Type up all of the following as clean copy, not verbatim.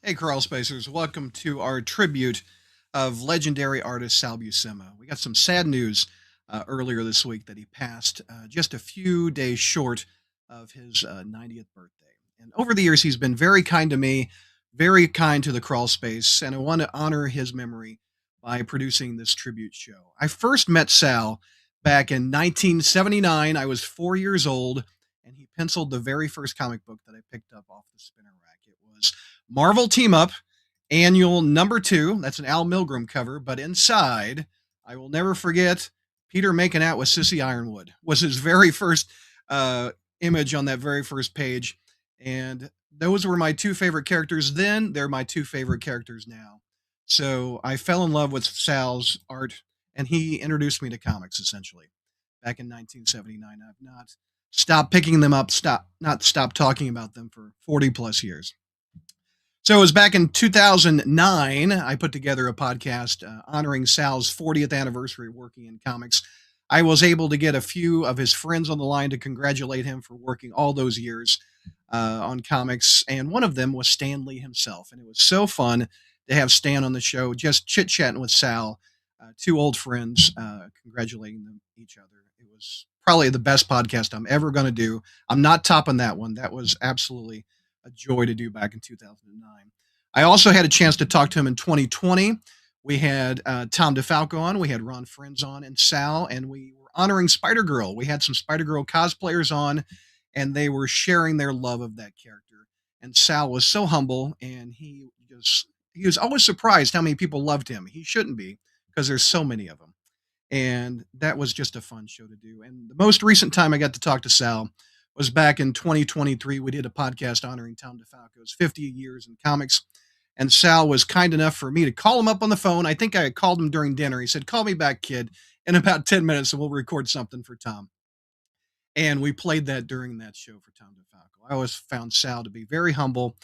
Hey, Crawl Spacers, welcome to our tribute of legendary artist Sal Buscema. We got some sad news earlier this week that he passed just a few days short of his 90th birthday. And over the years, he's been very kind to me, very kind to the Crawl Space, and I want to honor his memory by producing this tribute show. I first met Sal back in 1979. I was 4 years old, and he penciled the very first comic book that I picked up off the spinner rack. It was Marvel Team Up, Annual #2. That's an Al Milgrom cover, but inside, I will never forget Peter making out with Sissy Ironwood was his very first image on that very first page. And those were my two favorite characters then. They're my two favorite characters now. So I fell in love with Sal's art, and he introduced me to comics essentially back in 1979. I've not stopped picking them up, not stopped talking about them for 40 plus years. So it was back in 2009, I put together a podcast honoring Sal's 40th anniversary working in comics. I was able to get a few of his friends on the line to congratulate him for working all those years on comics, and one of them was Stan Lee himself. And it was so fun to have Stan on the show, just chit-chatting with Sal, two old friends, congratulating them each other. It was probably the best podcast I'm ever going to do. I'm not topping that one. That was absolutely a joy to do back in 2009. I also had a chance to talk to him in 2020. We had Tom DeFalco on, we had Ron Friends on, and Sal, and we were honoring Spider-Girl. We had some Spider-Girl cosplayers on, and they were sharing their love of that character. And Sal was so humble, and he was always surprised how many people loved him. He shouldn't be, because there's so many of them. And that was just a fun show to do. And the most recent time I got to talk to Sal was back in 2023. We did a podcast honoring Tom DeFalco's 50 years in comics. And Sal was kind enough for me to call him up on the phone. I think I called him during dinner. He said, "Call me back, kid, in about 10 minutes and we'll record something for Tom." And we played that during that show for Tom DeFalco. I always found Sal to be very humble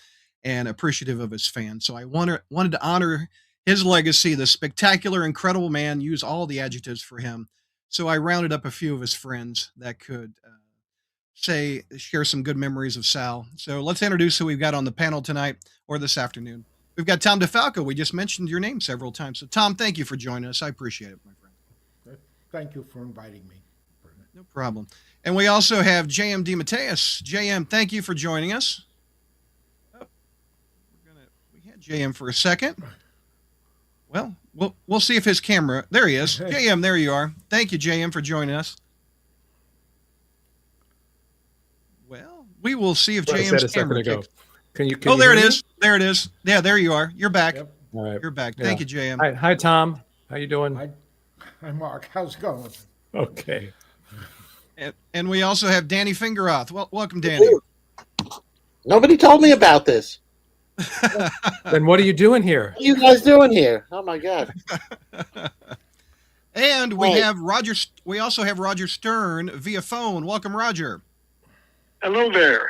and appreciative of his fans. So I wanted to honor his legacy, the spectacular, incredible man, use all the adjectives for him. So I rounded up a few of his friends that could share some good memories of Sal. So let's introduce who we've got on the panel tonight or this afternoon. We've got Tom DeFalco. We just mentioned your name several times. So Tom, thank you for joining us. I appreciate it, my friend. Thank you for inviting me. No problem. And we also have JM DeMatteis. JM, thank you for joining us. Oh, we had JM for a second. Well, we'll see if his camera. There he is. JM, there you are. Thank you, JM, for joining us. Well, we will see if JM's camera kicks. Can you there it is. There it is. Yeah, there you are. You're back. Yep. All right. You're back. Thank you, JM. Hi, Tom. How you doing? Hi, Mark. How's it going? Okay. And we also have Danny Fingeroth. Well, welcome, Danny. Nobody told me about this. Then what are you doing here? What are you guys doing here? Oh my God. And we have Roger. We also have Roger Stern via phone. Welcome, Roger. Hello there.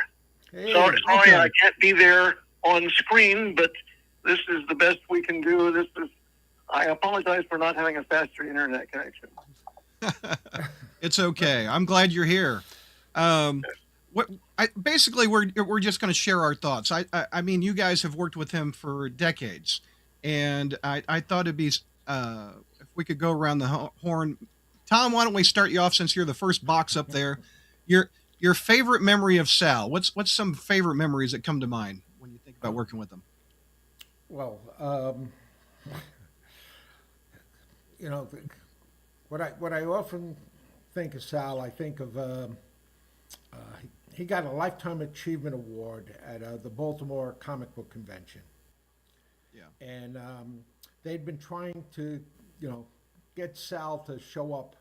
Hey, Sorry, I can't be there on screen, but this is the best we can do. I apologize for not having a faster internet connection. It's okay. I'm glad you're here. Basically, we're just going to share our thoughts. I mean, you guys have worked with him for decades, and I thought it'd be if we could go around the horn. Tom, why don't we start you off since you're the first box up there? Your favorite memory of Sal. What's some favorite memories that come to mind when you think about working with him? Well, what I often think of Sal, I think of he got a Lifetime Achievement Award at the Baltimore Comic Book Convention. Yeah. And they'd been trying to, get Sal to show up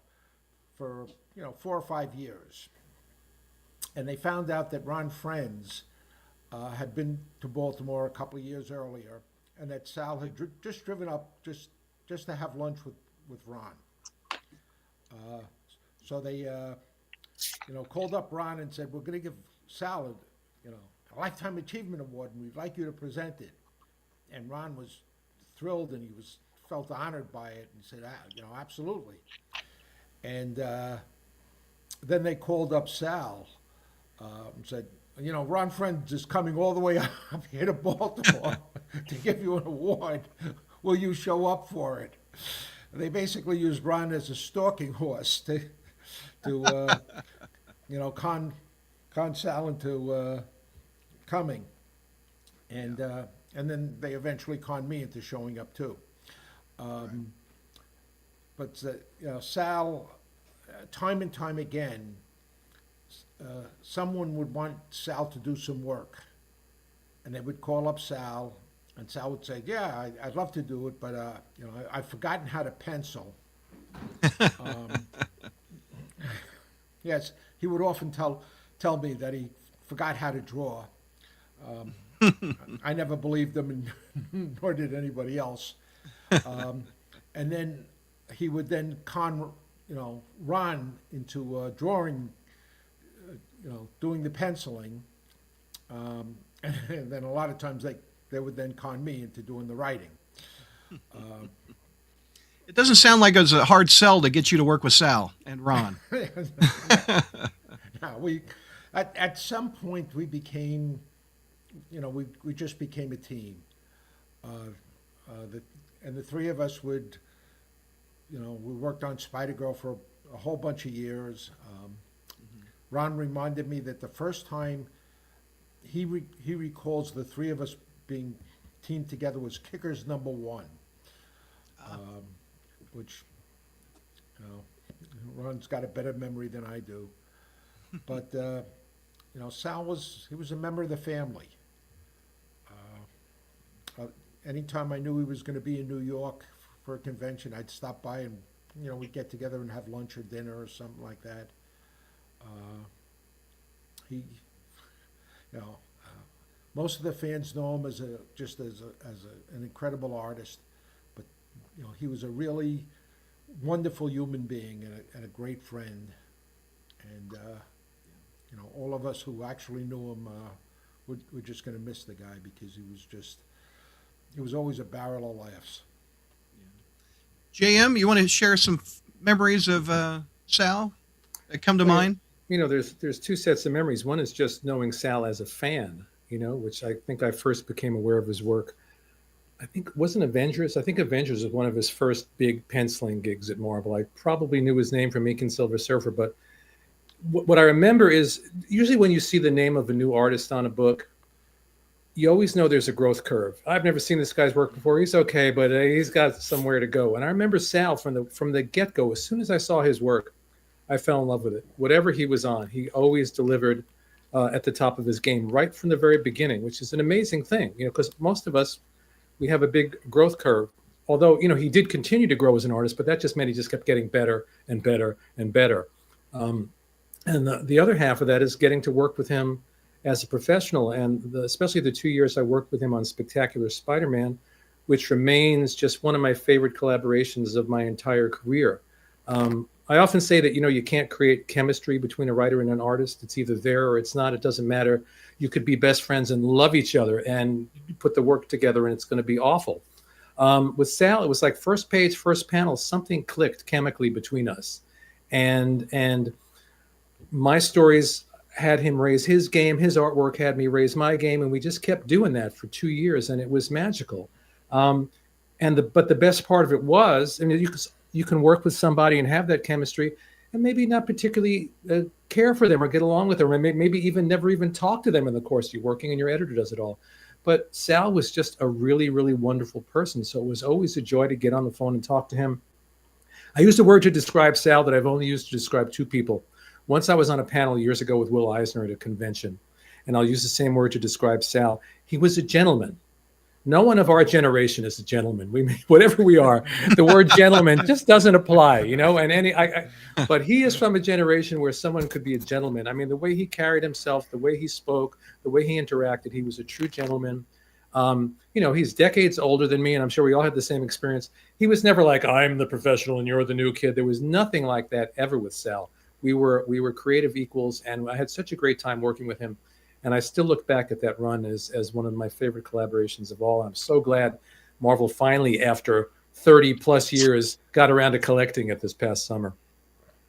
for, 4 or 5 years. And they found out that Ron Friends had been to Baltimore a couple of years earlier, and that Sal had just driven up just to have lunch with Ron. So they, called up Ron and said, "We're going to give Sal a Lifetime Achievement Award, and we'd like you to present it." And Ron was thrilled, and he felt honored by it, and said, "Absolutely." And then they called up Sal and said, Ron Friends is coming all the way up here to Baltimore to give you an award. Will you show up for it? They basically used Ron as a stalking horse to con Sal into coming, and then they eventually conned me into showing up too. But Sal, time and time again, someone would want Sal to do some work, and they would call up Sal, and Sal would say, "Yeah, I'd love to do it, but I've forgotten how to pencil." Yes, he would often tell me that he forgot how to draw. I never believed him, and nor did anybody else. And then he would then con, Ron into drawing, doing the penciling. And then a lot of times they would then con me into doing the writing. It doesn't sound like it was a hard sell to get you to work with Sal and Ron. No, at some point we became, we just became a team. And the three of us would, we worked on Spider-Girl for a whole bunch of years. Ron reminded me that the first time he recalls the three of us being teamed together was Kickers #1, which, Ron's got a better memory than I do. But, Sal was a member of the family. Anytime I knew he was going to be in New York for a convention, I'd stop by and, we'd get together and have lunch or dinner or something like that. Most of the fans know him as an incredible artist, but, he was a really wonderful human being and a great friend. And, all of us who actually knew him, we're just going to miss the guy because he was always a barrel of laughs. JM, you want to share some memories of Sal that come to mind? There's two sets of memories. One is just knowing Sal as a fan, which I think I first became aware of his work. I think Avengers was one of his first big penciling gigs at Marvel. I probably knew his name from Ink and Silver Surfer, but what I remember is usually when you see the name of a new artist on a book, you always know there's a growth curve. I've never seen this guy's work before. He's okay, but he's got somewhere to go. And I remember Sal from the get-go. As soon as I saw his work, I fell in love with it. Whatever he was on, he always delivered at the top of his game right from the very beginning, which is an amazing thing, because most of us, we have a big growth curve. Although, he did continue to grow as an artist, but that just meant he just kept getting better and better and better. And the other half of that is getting to work with him as a professional, and especially the 2 years I worked with him on Spectacular Spider-Man, which remains just one of my favorite collaborations of my entire career. I often say that, you can't create chemistry between a writer and an artist. It's either there or it's not. It doesn't matter. You could be best friends and love each other and put the work together and it's going to be awful. With Sal, it was like first page, first panel, something clicked chemically between us. And my stories had him raise his game, his artwork had me raise my game, and we just kept doing that for 2 years, and it was magical. But the best part of it was, you can work with somebody and have that chemistry, and maybe not particularly care for them or get along with them, or maybe even never even talk to them in the course of your working, and your editor does it all. But Sal was just a really, really wonderful person, so it was always a joy to get on the phone and talk to him. I used a word to describe Sal that I've only used to describe two people. Once I was on a panel years ago with Will Eisner at a convention, and I'll use the same word to describe Sal. He was a gentleman. No one of our generation is a gentleman. Whatever we are, the word gentleman just doesn't apply, but he is from a generation where someone could be a gentleman. I mean, the way he carried himself, the way he spoke, the way he interacted, he was a true gentleman. He's decades older than me, and I'm sure we all had the same experience. He was never like, I'm the professional and you're the new kid. There was nothing like that ever with Sal. We were creative equals, and I had such a great time working with him. And I still look back at that run as one of my favorite collaborations of all. I'm so glad Marvel finally, after 30 plus years, got around to collecting it this past summer.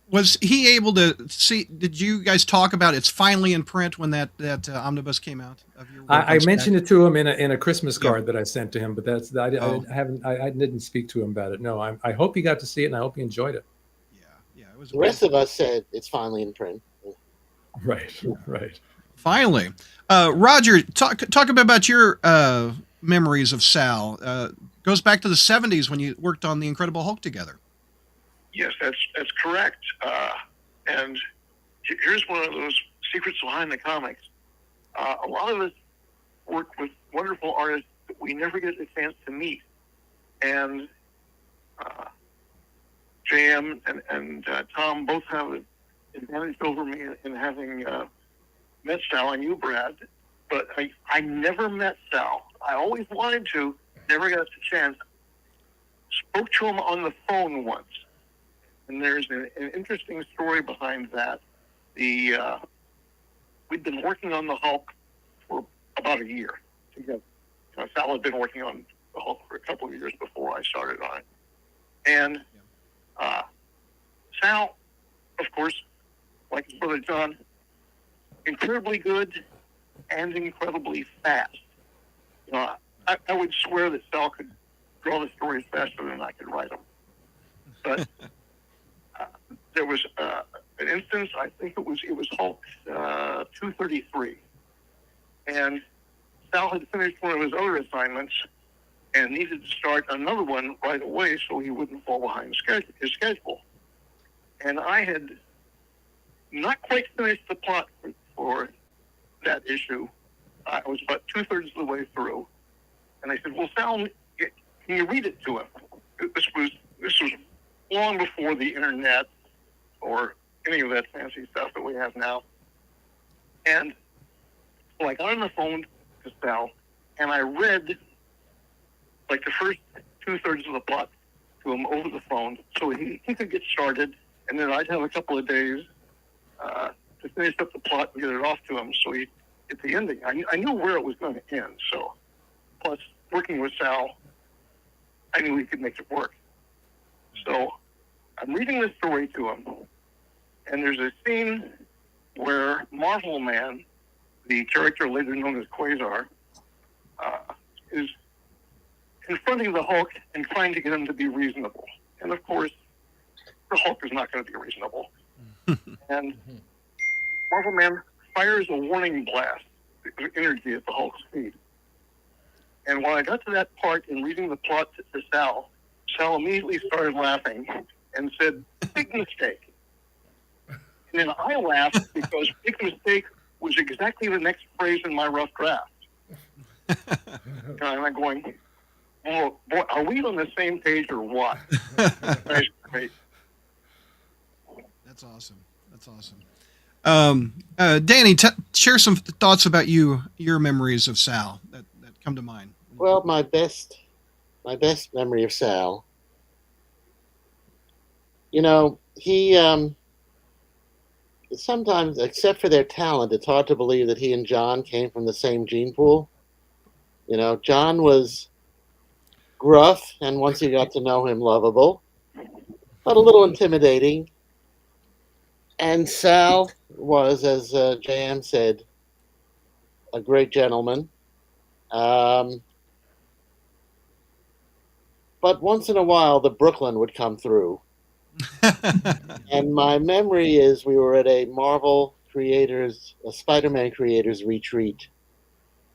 Was he able to see? Did you guys talk about it's finally in print when that omnibus came out of your work I on mentioned Spec? it to him in a Christmas Yeah. card that I sent to him, but Oh. I didn't speak to him about it. No, I hope he got to see it, and I hope he enjoyed it. Yeah, it was a The rest big, of us said it's finally in print. Right, right. finally. Roger, talk a bit about your memories of Sal. Goes back to the '70s when you worked on the Incredible Hulk together. Yes, that's correct. And here's one of those secrets behind the comics. A lot of us work with wonderful artists that we never get a chance to meet. And JM and Tom both have an advantage over me in having met Sal and you, Brad. But I never met Sal. I always wanted to, never got the chance. Spoke to him on the phone once. And there's an interesting story behind that. We'd been working on the Hulk for about a year together. Sal had been working on the Hulk for a couple of years before I started on it. And Sal, of course, like his brother John, incredibly good and incredibly fast. I would swear that Sal could draw the stories faster than I could write them. But there was an instance, I think it was Hulk 233, and Sal had finished one of his other assignments and needed to start another one right away so he wouldn't fall behind his schedule. And I had not quite finished the plot for that issue. I was about 2/3 of the way through, and I said, "Well, Sal, can you read it to him?" This was long before the internet or any of that fancy stuff that we have now. And so I got on the phone to Sal, and I read like the first 2/3 of the plot to him over the phone, so he could get started, and then I'd have a couple of days to finish up the plot and get it off to him, so he'd get the ending. I knew where it was going to end, so plus working with Sal, I knew he could make it work. So I'm reading the story to him, and there's a scene where Marvel Man, the character later known as Quasar, is confronting the Hulk and trying to get him to be reasonable. And of course, the Hulk is not going to be reasonable. And Marvel Man fires a warning blast of energy at the Hulk's feet. And when I got to that part in reading the plot to Sal, Sal immediately started laughing and said, "Big mistake." And then I laughed because "big mistake" was exactly the next phrase in my rough draft. And I'm going, "Oh, boy, are we on the same page or what?" Great. That's awesome. That's awesome. Danny, share some thoughts about your memories of Sal that come to mind. Well, my best memory of Sal. He sometimes, except for their talent, it's hard to believe that he and John came from the same gene pool. John was gruff, and once you got to know him, lovable, but a little intimidating. And Sal was, as JM said, a great gentleman. But once in a while, the Brooklyn would come through. And my memory is we were at a Spider-Man creators retreat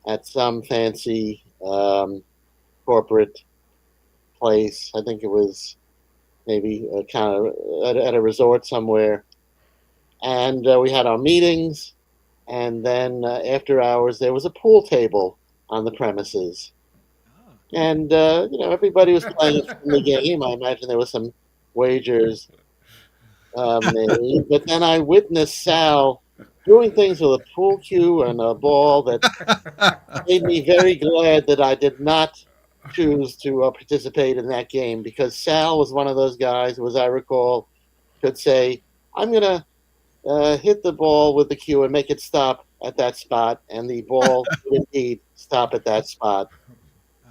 at some fancy corporate place. I think it was maybe kind of at a resort somewhere. And we had our meetings, and then after hours, there was a pool table on the premises. And, everybody was playing a friendly game. I imagine there was some wagers made. But then I witnessed Sal doing things with a pool cue and a ball that made me very glad that I did not choose to participate in that game, because Sal was one of those guys who, as I recall, could say, "I'm going to hit the ball with the cue and make it stop at that spot," and the ball would indeed stop at that spot.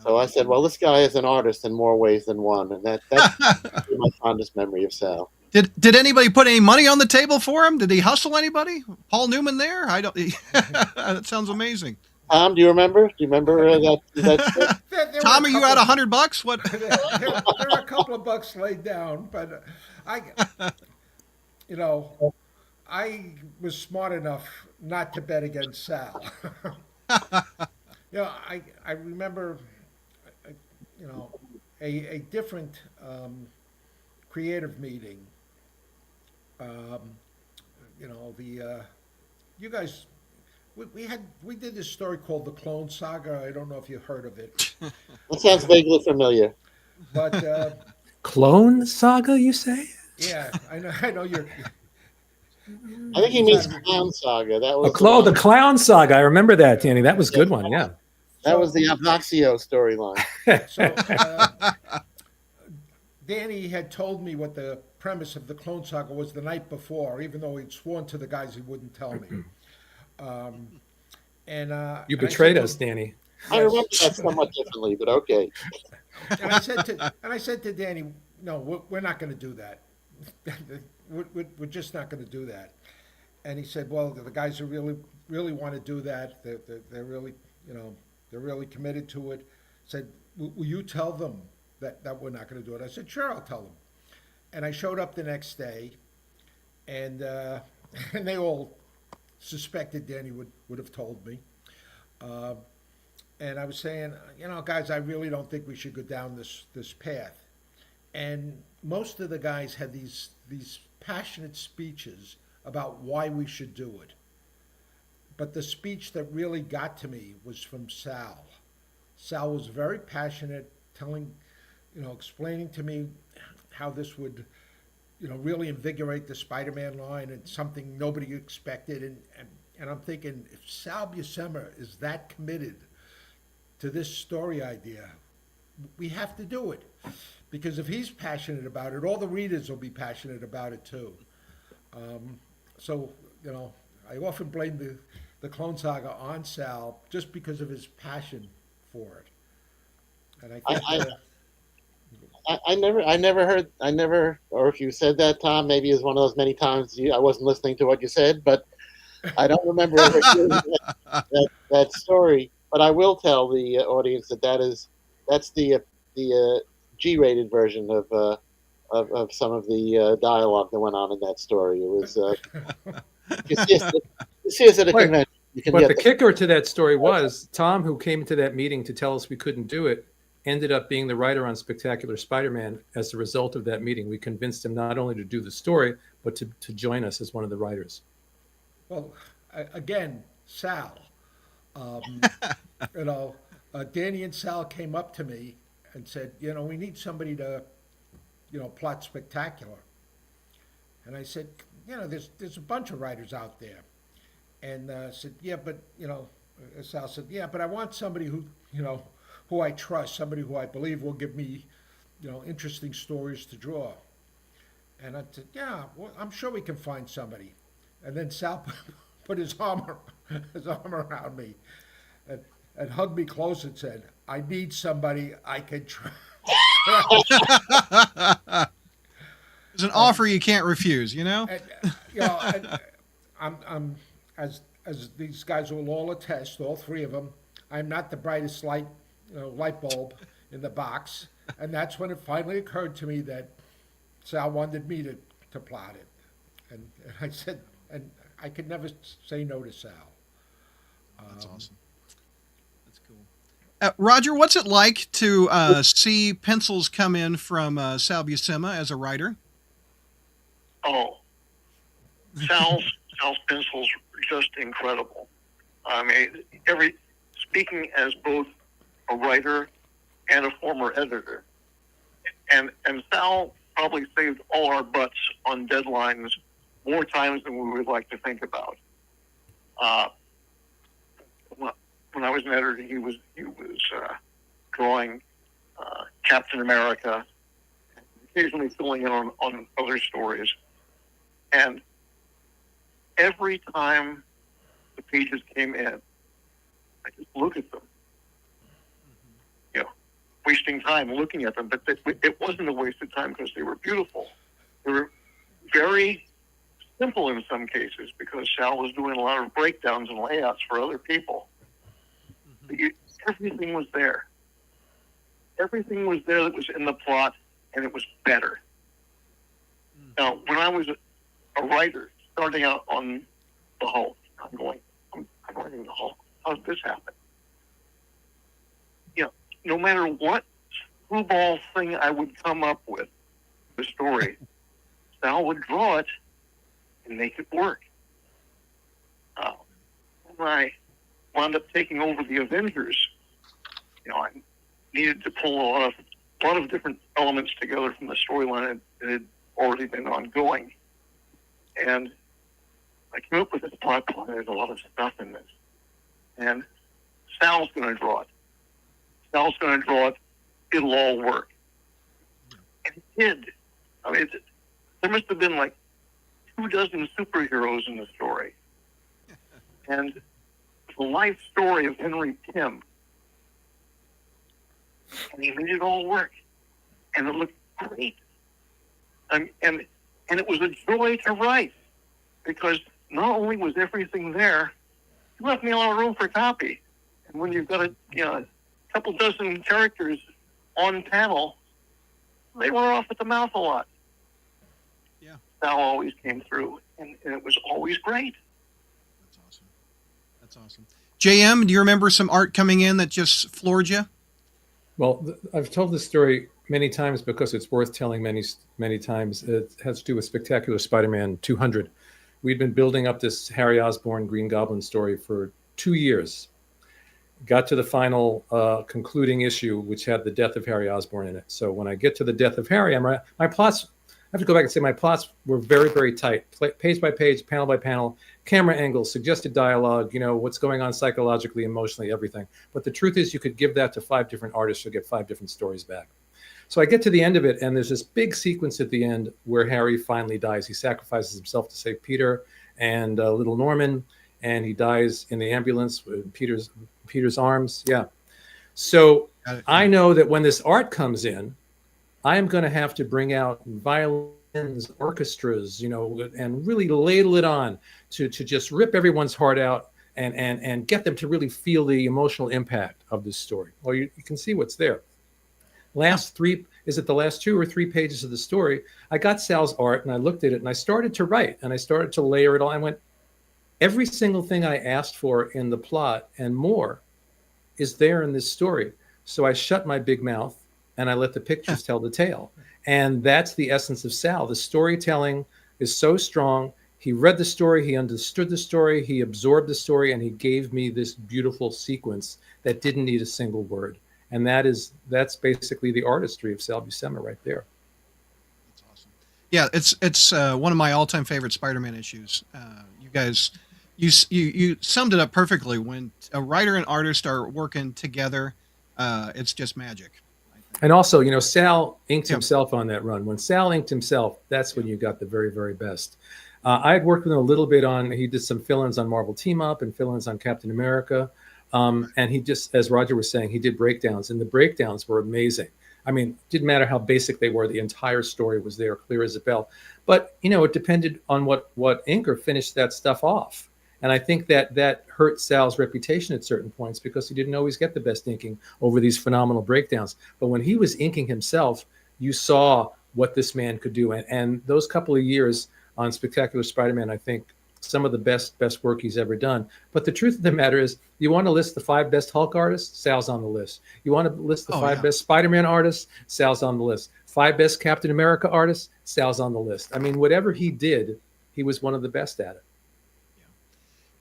So I said, well, this guy is an artist in more ways than one, and that's my fondest memory of Sal. Did anybody put any money on the table for him? Did he hustle anybody? Paul Newman there? I don't. That sounds amazing. Tom, do you remember? Do you remember that? There Tom, were are a you couple at of- $100? What? there were a couple of bucks laid down, but you know, I was smart enough not to bet against Sal. I remember, you know, a different creative meeting. You know, you guys, we did this story called the Clone Saga. I don't know if you heard of it, That sounds vaguely familiar. but Clone Saga, you say? yeah, I know you're. I think he means Clown Saga. That was The Clown Saga. I remember that, Danny. That was a good one. Yeah. that was the Avnaxio storyline. So Danny had told me what the premise of the Clone Saga was the night before, even though he'd sworn to the guys he wouldn't tell me. You and I betrayed said us, Danny. I remember that somewhat differently, but okay. And I said to Danny, no, we're not going to do that. We're just not going to do that. And he said, well, the guys who really want to do that, they're really, you know, they're really committed to it. Said, will you tell them that we're not going to do it? I said, sure, I'll tell them. And I showed up the next day, and and they all suspected Danny would have told me. And I was saying, you know, guys, I really don't think we should go down this path. And most of the guys had these passionate speeches about why we should do it. But the speech that really got to me was from Sal. Sal was very passionate, explaining to me how this would, you know, really invigorate the Spider-Man line and something nobody expected. And I'm thinking, if Sal Buscema is that committed to this story idea, we have to do it. Because if he's passionate about it, all the readers will be passionate about it too. So, you know, I often blame the Clone Saga on Sal just because of his passion for it. And I think I never, or if you said that, Tom, maybe it was one of those many times I wasn't listening to what you said, but I don't remember ever hearing that story. But I will tell the audience that's the G-rated version of some of the dialogue that went on in that story. It was you see us at a convention. You can But get the kicker to that story was Tom, who came to that meeting to tell us we couldn't do it, ended up being the writer on Spectacular Spider-Man as a result of that meeting. We convinced him not only to do the story, but to join us as one of the writers. well, again, Sal. You know, Danny and Sal came up to me and said, you know, we need somebody to, you know, plot Spectacular. And I said, you know, there's a bunch of writers out there. And said, yeah, but, you know, Sal said, yeah, but I want somebody who, you know, who I trust, somebody who I believe will give me, you know, interesting stories to draw. And I said, yeah, well, I'm sure we can find somebody. And then Sal put his arm around me and hugged me close and said, I need somebody I can trust. It's an offer you can't refuse, you know? And, you know, I'm as these guys will all attest, all three of them, I'm not the brightest light bulb in the box. And that's when it finally occurred to me that Sal wanted me to plot it. And I said, and I could never say no to Sal. That's awesome. That's cool. Roger, what's it like to see pencils come in from Sal Buscema as a writer? Oh, Sal's pencils are just incredible. I mean, speaking as both a writer and a former editor, and Sal probably saved all our butts on deadlines more times than we would like to think about. When I was an editor, he was drawing Captain America, occasionally filling in on other stories. And every time the pages came in, I just look at them, you know, wasting time looking at them. But it wasn't a waste of time because they were beautiful. They very simple in some cases because Sal was doing a lot of breakdowns and layouts for other people. But everything was there. Everything was there that was in the plot, and it was better. Now, when I was a writer starting out on the Hulk, I'm writing the Hulk. How did this happen? You know, no matter what screwball thing I would come up with, the story, Sal would draw it and make it work. When I wound up taking over the Avengers, you know, I needed to pull a lot of different elements together from the storyline that had already been ongoing. And I came up with this plot plan. There's a lot of stuff in this. And Sal's going to draw it. Sal's going to draw it. It'll all work. And it did. I mean, there must have been like 24 superheroes in the story. And the life story of Henry Pym. And he made it all work. And it looked great. And it was a joy to write because not only was everything there, you left me a lot of room for copy. And when you've got a couple dozen characters on panel, they were off at the mouth a lot. Yeah. Sal always came through, and it was always great. That's awesome. That's awesome. JM, do you remember some art coming in that just floored you? Well, I've told this story many times because it's worth telling many times. It has to do with Spectacular Spider-Man 200. We'd been building up this Harry Osborn Green Goblin story for 2 years. Got to the final concluding issue, which had the death of Harry Osborn in it. So when I get to the death of Harry, my plots, I have to go back and say my plots were very, very tight. Page by page, panel by panel, camera angles, suggested dialogue, what's going on psychologically, emotionally, everything. But the truth is you could give that to 5 different artists, you'll get 5 different stories back. So I get to the end of it, and there's this big sequence at the end where Harry finally dies. He sacrifices himself to save Peter and little Norman, and he dies in the ambulance with Peter's arms. Yeah. So I know that when this art comes in, I am going to have to bring out violins, orchestras, and really ladle it on to just rip everyone's heart out and get them to really feel the emotional impact of this story. Well, you can see what's there. The last 2 or 3 pages of the story, I got Sal's art and I looked at it and I started to write and I started to layer it all. I went, every single thing I asked for in the plot and more is there in this story. So I shut my big mouth and I let the pictures tell the tale. And that's the essence of Sal. The storytelling is so strong. He read the story, he understood the story, he absorbed the story, and he gave me this beautiful sequence that didn't need a single word. And that's basically the artistry of Sal Buscema right there. That's awesome. Yeah, it's one of my all-time favorite Spider-Man issues. You guys, you summed it up perfectly. When a writer and artist are working together, it's just magic. And also, Sal inked himself on that run. When Sal inked himself, that's when you got the very, very best. I had worked with him a little bit he did some fill-ins on Marvel Team Up and fill-ins on Captain America. And he just, as Roger was saying, he did breakdowns, and the breakdowns were amazing. I mean, it didn't matter how basic they were. The entire story was there, clear as a bell. But, it depended on what inker finished that stuff off. And I think that hurt Sal's reputation at certain points because he didn't always get the best inking over these phenomenal breakdowns. But when he was inking himself, you saw what this man could do. And those couple of years on Spectacular Spider-Man, I think, some of the best work he's ever done. But the truth of the matter is, you want to list the 5 best Hulk artists? Sal's on the list. You want to list the 5 best Spider-Man artists? Sal's on the list. 5 best Captain America artists? Sal's on the list. I mean, whatever he did, he was one of the best at it.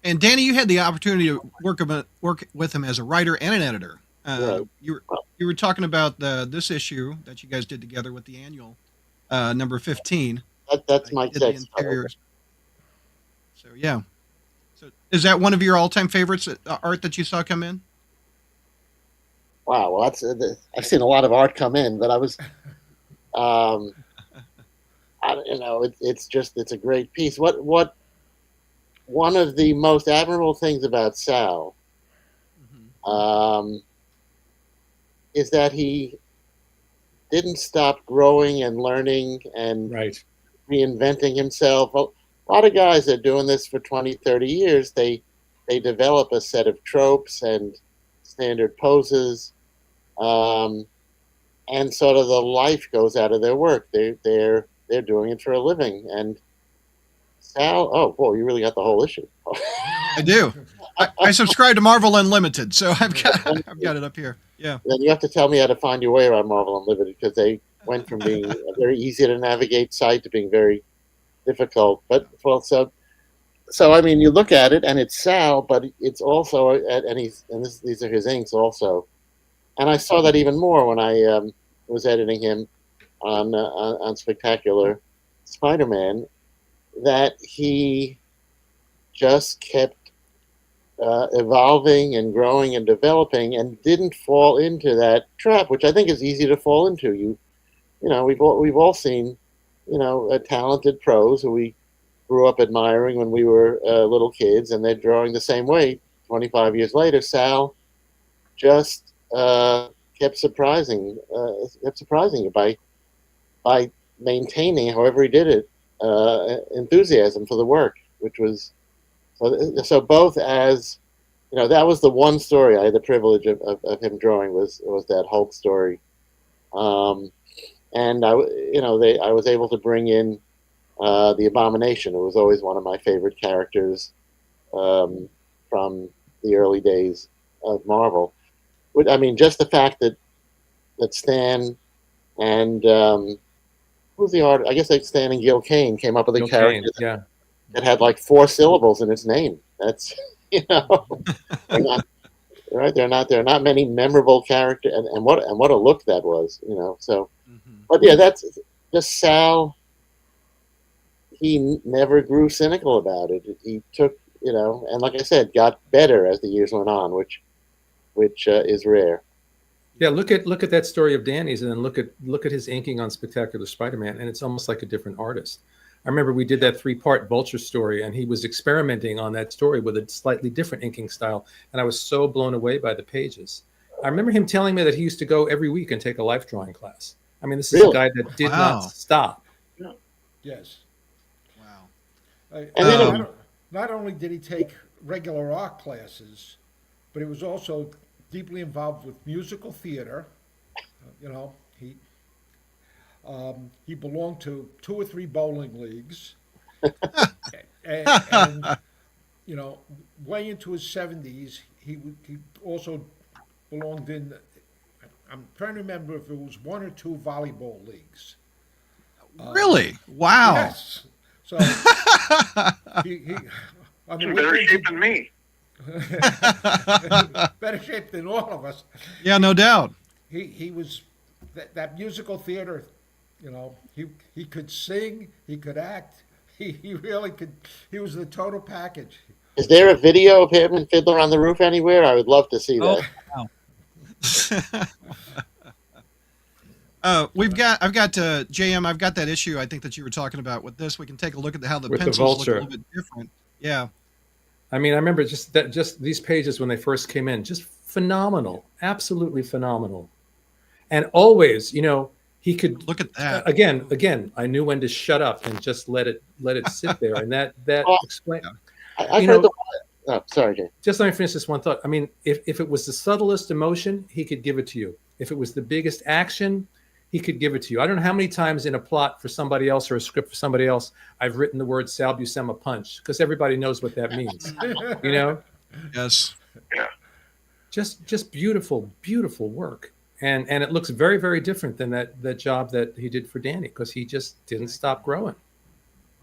And Danny, you had the opportunity to work with him as a writer and an editor. Right. You were talking about this issue that you guys did together with the annual number 15. That's Mike Sexton. So yeah. So is that one of your all-time favorites, art that you saw come in? Wow. Well, I've seen a lot of art come in, but I was, it's a great piece. What one of the most admirable things about Sal, is that he didn't stop growing and learning and reinventing himself. A lot of guys are doing this for 20, 30 years. They develop a set of tropes and standard poses, and sort of the life goes out of their work. They're doing it for a living. And Sal, oh boy, you really got the whole issue. I do. I subscribe to Marvel Unlimited, so I've got it up here. Yeah. Then you have to tell me how to find your way around Marvel Unlimited, because they went from being a very easy to navigate site to being very difficult. But well, so I mean, you look at it and it's Sal, but it's also these are his inks also. And I saw that even more when I was editing him on Spectacular Spider-Man, that he just kept evolving and growing and developing, and didn't fall into that trap, which I think is easy to fall into. You know, we've all seen, talented pros who we grew up admiring when we were little kids, and they're drawing the same way 25 years later. Sal just kept surprising you by maintaining, however he did it, enthusiasm for the work, which was so both as that was the one story I had the privilege of him drawing was that Hulk story, and I was able to bring in the Abomination, who was always one of my favorite characters from the early days of Marvel. I mean, just the fact that Stan and who's the artist? I guess like Stan and Gil Kane came up with a character that had like 4 syllables in its name. That's they're not right. There are not many memorable characters, and what a look that was. So, but yeah, that's just Sal. He never grew cynical about it. He took and like I said, got better as the years went on, which is rare. Yeah, look at that story of Danny's, and then look at his inking on Spectacular Spider-Man, and it's almost like a different artist. I remember we did that 3-part Vulture story, and he was experimenting on that story with a slightly different inking style, and I was so blown away by the pages. I remember him telling me that he used to go every week and take a life drawing class. I mean, this is a guy that did not stop. Yes. Wow. And then not only did he take regular art classes, but he was also deeply involved with musical theater. He belonged to 2 or 3 bowling leagues, and way into his 70s, he also belonged in. I'm trying to remember if it was 1 or 2 volleyball leagues. Really? Wow. Yes. So he He's in better shape than me. Better shape than all of us. Yeah, no doubt. He was that musical theater. He could sing, he could act, he really could. He was the total package. Is there a video of him and Fiddler on the Roof anywhere? I would love to see that. Wow. I've got JM. I've got that issue I think that you were talking about with this. We can take a look at how the With the pencils look a Vulture. little bit different. Yeah. I mean, I remember just these pages when they first came in, just phenomenal, absolutely phenomenal. And always, he could Look at that. again. I knew when to shut up and just let it sit there, and that explain. I've heard sorry, Jay. Just let me finish this one thought. I mean, if it was the subtlest emotion, he could give it to you. If it was the biggest action, he could give it to you. I don't know how many times in a plot for somebody else or a script for somebody else I've written the word Sal Buscema punch, because everybody knows what that means. Yes. Yeah. Just beautiful work. And it looks very, very different than that job that he did for Danny, because he just didn't stop growing.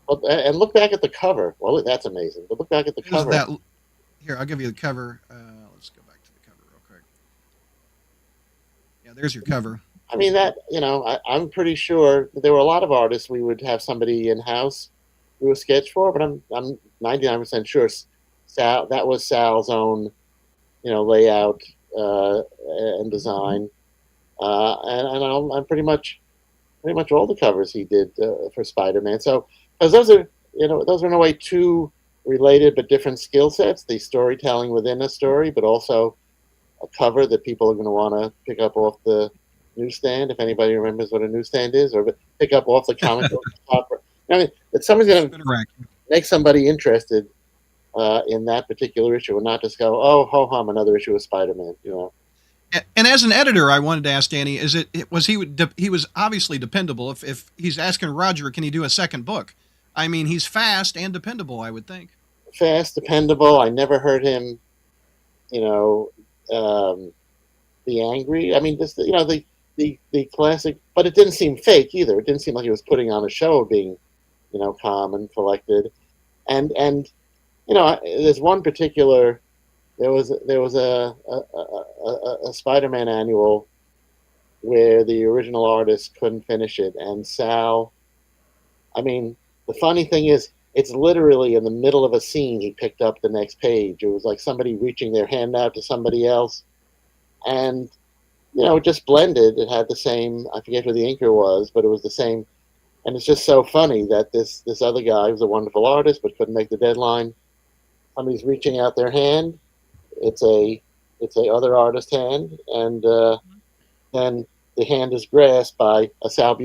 Well, and look back at the cover. Well, that's amazing. But look back at the Here's cover. Here, I'll give you the cover. Let's go back to the cover real quick. Yeah, there's your cover. I mean, that, I'm pretty sure there were a lot of artists we would have somebody in-house do a sketch for, but I'm 99% sure that was Sal's own, layout and design. And I'm pretty much all the covers he did for Spider-Man. So, because those are in a way 2 related but different skill sets, the storytelling within a story, but also a cover that people are going to want to pick up off the newsstand, if anybody remembers what a newsstand is, or pick up off the comic book I mean, that somebody's going to Correct. make somebody interested in that particular issue, and not just go, oh, ho hum, another issue of Spider-Man. You know. And as an editor, I wanted to ask Danny: he was obviously dependable? If he's asking Roger, can he do a second book? I mean, he's fast and dependable, I would think. Fast, dependable. I never heard him, you know, be angry. I mean, just the classic, but it didn't seem fake either. It didn't seem like he was putting on a show of being, calm and collected. And there's one particular. There was a Spider-Man annual where the original artist couldn't finish it, and Sal. I mean, the funny thing is, it's literally in the middle of a scene he picked up the next page. It was like somebody reaching their hand out to somebody else, and it just blended. It had the same. I forget who the inker was, but it was the same. And it's just so funny that this other guy was a wonderful artist but couldn't make the deadline. Somebody's reaching out their hand. It's a other artist hand, and then the hand is grasped by a Sal.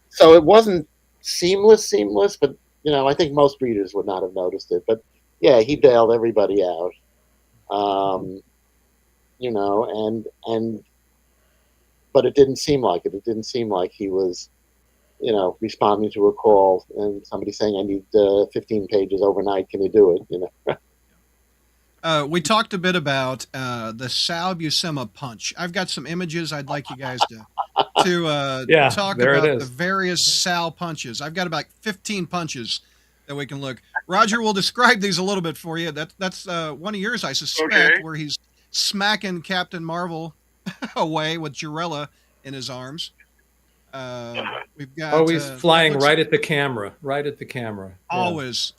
So it wasn't seamless, but I think most readers would not have noticed it. But yeah, he bailed everybody out. But it didn't seem like it. It didn't seem like he was, responding to a call and somebody saying, "I need 15 pages overnight. Can you do it?" We talked a bit about the Sal Buscema punch. I've got some images I'd like you guys to talk about the various Sal punches. I've got about 15 punches that we can look. Roger will describe these a little bit for you. That's one of yours, I suspect, where he's smacking Captain Marvel away with Jarella in his arms. We've got always flying right at the camera. Always.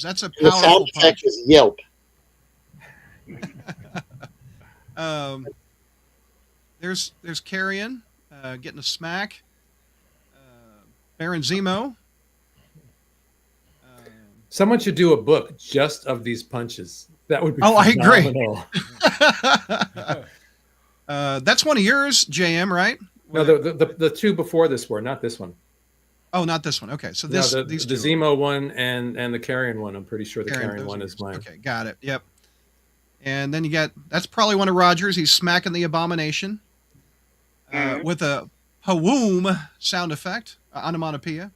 That's a The powerful sound effect punch. is yelp. There's Carrion getting a smack. Baron Zemo. Someone should do a book just of these punches. That would be phenomenal. I agree. That's one of yours, JM, right? No, the two before this were not this one. Oh, not this one. Okay, so the these Zemo one and the Carrion one. I'm pretty sure the Carrion one is mine. Okay, got it. Yep. And then that's probably one of Roger's. He's smacking the Abomination with a pawoom sound effect, onomatopoeia.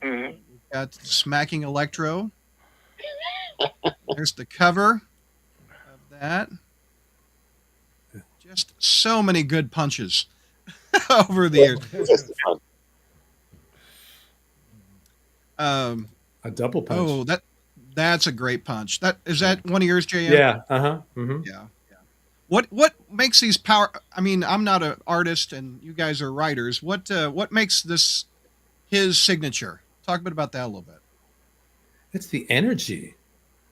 Mm-hmm. Got smacking Electro. There's the cover of that. Just so many good punches over the years. A double punch. Oh, that's a great punch. Is that one of yours, JM? Yeah. Mm-hmm. Yeah. What makes these power? I mean, I'm not an artist, and you guys are writers. What makes this his signature? Talk a bit about that a little bit. It's the energy,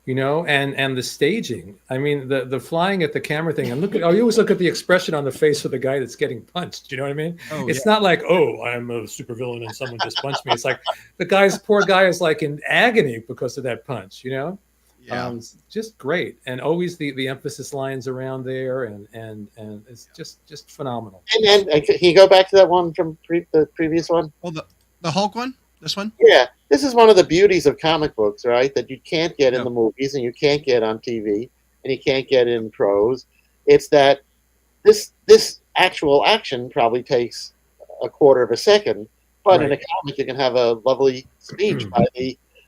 and the staging. I mean, the flying at the camera thing, and you always look at the expression on the face of the guy that's getting punched. You know what I mean? Oh, it's not like, oh, I'm a supervillain and someone just punched me. It's like the poor guy is like in agony because of that punch. Yeah. Just great, and always the emphasis lines around there, and it's just phenomenal. And can you go back to that one from the previous one? Oh, the Hulk one. This one? Yeah, this is one of the beauties of comic books, right? That you can't get in the movies, and you can't get on TV, and you can't get in prose. It's that this actual action probably takes a quarter of a second, but in a comic you can have a lovely speech by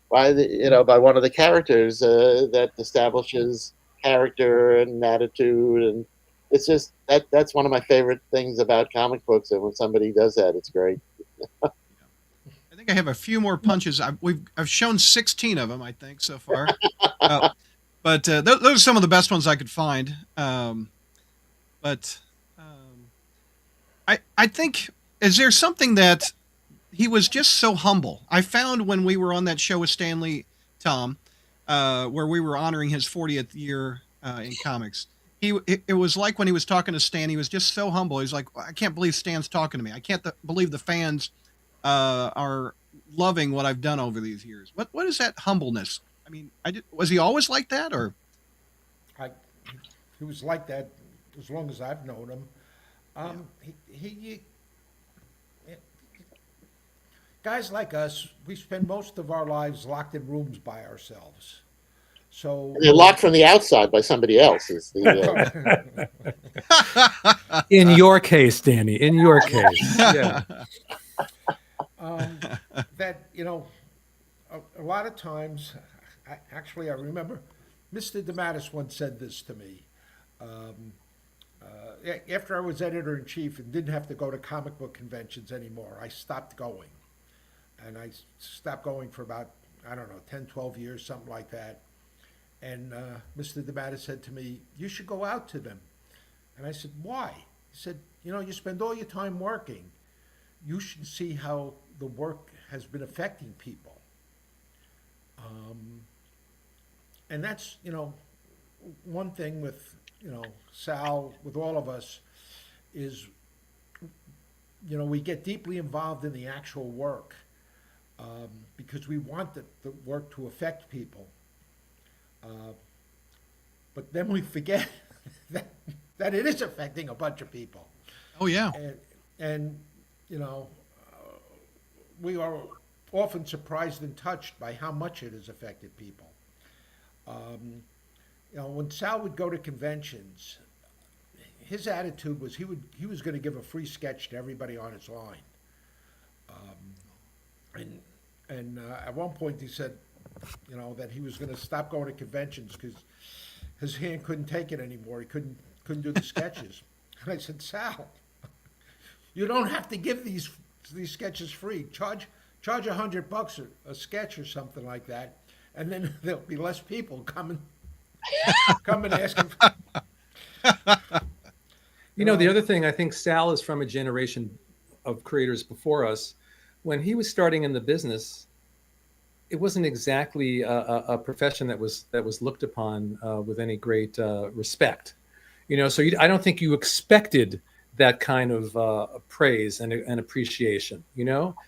one of the characters that establishes character and attitude, and it's just that's one of my favorite things about comic books. And when somebody does that, it's great. I think I have a few more punches. I've shown 16 of them, I think, so far. But those are some of the best ones I could find. I think, is there something that he was just so humble? I found when we were on that show with Stanley, Tom, where we were honoring his 40th year in comics. It was like when he was talking to Stan, he was just so humble. He's like, I can't believe Stan's talking to me. I can't believe the fans are loving what I've done over these years. What is that humbleness? I mean, was he always like that, or? He was like that as long as I've known him. guys like us, we spend most of our lives locked in rooms by ourselves. So They're locked from the outside by somebody else. Is the In your case, Danny, in your case. Yeah. that a lot of times, I remember Mr. DeMatteis once said this to me. After I was editor in chief and didn't have to go to comic book conventions anymore, I stopped going. And I stopped going for about, I don't know, 10, 12 years, something like that. And Mr. DeMatteis said to me, "You should go out to them." And I said, "Why?" He said, "You spend all your time working. You should see how the work has been affecting people." And that's, one thing with, Sal, with all of us, is, we get deeply involved in the actual work because we want the work to affect people. But then we forget that it is affecting a bunch of people. Oh yeah. And we are often surprised and touched by how much it has affected people. When Sal would go to conventions, his attitude was he was going to give a free sketch to everybody on his line. And at one point he said, that he was going to stop going to conventions because his hand couldn't take it anymore. He couldn't do the sketches. And I said, "Sal, you don't have to give these sketches free. Charge $100 a sketch or something like that, and then there'll be less people coming asking." The other thing, I think Sal is from a generation of creators before us. When he was starting in the business, it wasn't exactly a profession that was looked upon with any great respect. So I don't think you expected that kind of praise and appreciation.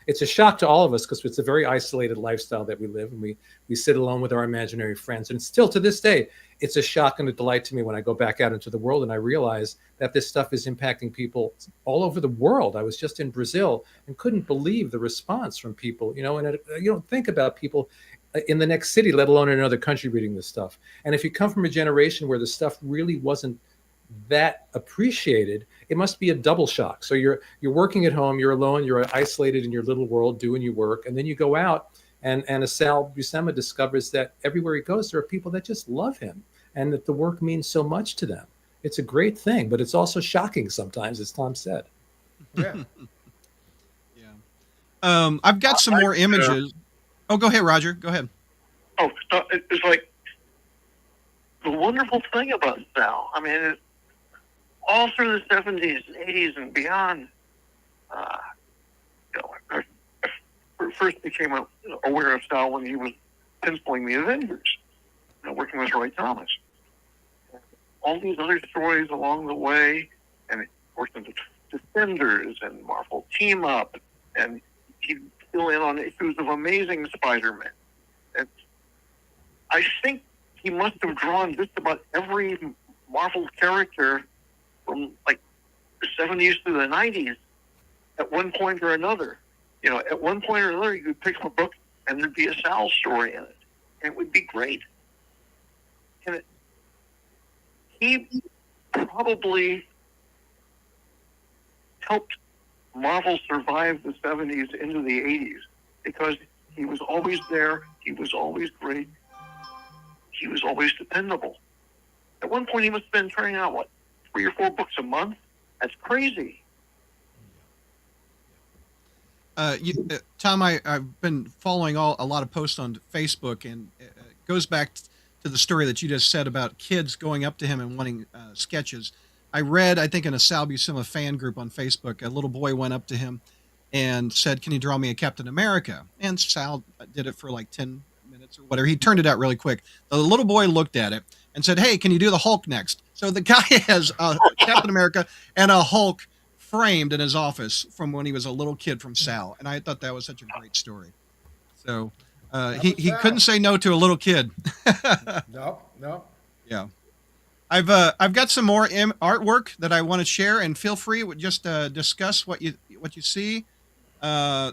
It's a shock to all of us because it's a very isolated lifestyle that we live, and we sit alone with our imaginary friends. And still to this day, it's a shock and a delight to me when I go back out into the world and I realize that this stuff is impacting people all over the world. I was just in Brazil and couldn't believe the response from people. And you don't think about people in the next city, let alone in another country, reading this stuff. And if you come from a generation where the stuff really wasn't that appreciated, it must be a double shock. So you're working at home, you're alone, you're isolated in your little world doing your work, and then you go out and as Sal Buscema discovers that everywhere he goes there are people that just love him and that the work means so much to them. It's a great thing, but it's also shocking sometimes, as Tom said. Yeah. Yeah. I've got some more images. Oh, go ahead, Roger. Go ahead. Oh, it's like the wonderful thing about Sal. I mean, all through the 70s, 80s, and beyond, I first became aware of Sal when he was penciling the Avengers, working with Roy Thomas. All these other stories along the way, and he worked on Defenders and Marvel Team Up, and he'd fill in on issues of Amazing Spider-Man. And I think he must have drawn just about every Marvel character from like the 70s to the 90s at one point or another. At one point or another, you could pick up a book and there'd be a Sal story in it. And it would be great. And he probably helped Marvel survive the 70s into the 80s because he was always there. He was always great. He was always dependable. At one point, he must have been turning out, 3 or 4 books a month? That's crazy. Tom, I've been following a lot of posts on Facebook, and it goes back to the story that you just said about kids going up to him and wanting sketches. I read, I think in a Sal Buscema fan group on Facebook, a little boy went up to him and said, "Can you draw me a Captain America?" And Sal did it for like 10 minutes or whatever. He turned it out really quick. The little boy looked at it and said, "Hey, can you do the Hulk next?" So the guy has a Captain America and a Hulk framed in his office from when he was a little kid from Sal. And I thought that was such a great story. So he couldn't say no to a little kid. No. Yeah. I've got some more artwork that I want to share, and feel free to just discuss what you see.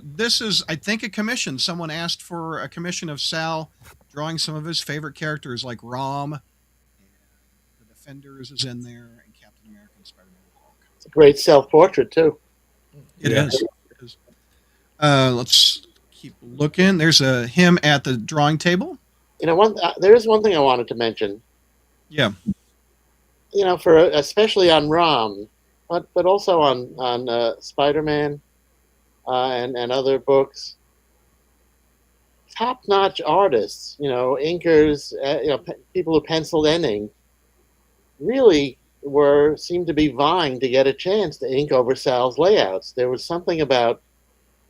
This is, I think, a commission. Someone asked for a commission of Sal drawing some of his favorite characters, like Rom, and the Defenders is in there, and Captain America and Spider-Man and Hulk. It's a great self-portrait too. It is. It is. Let's keep looking. There's him at the drawing table. You know, there is one thing I wanted to mention. Yeah. You know, for especially on Rom, but also on Spider-Man and other books. Top-notch artists, you know, inkers, people who penciled and inked, really seemed to be vying to get a chance to ink over Sal's layouts. There was something about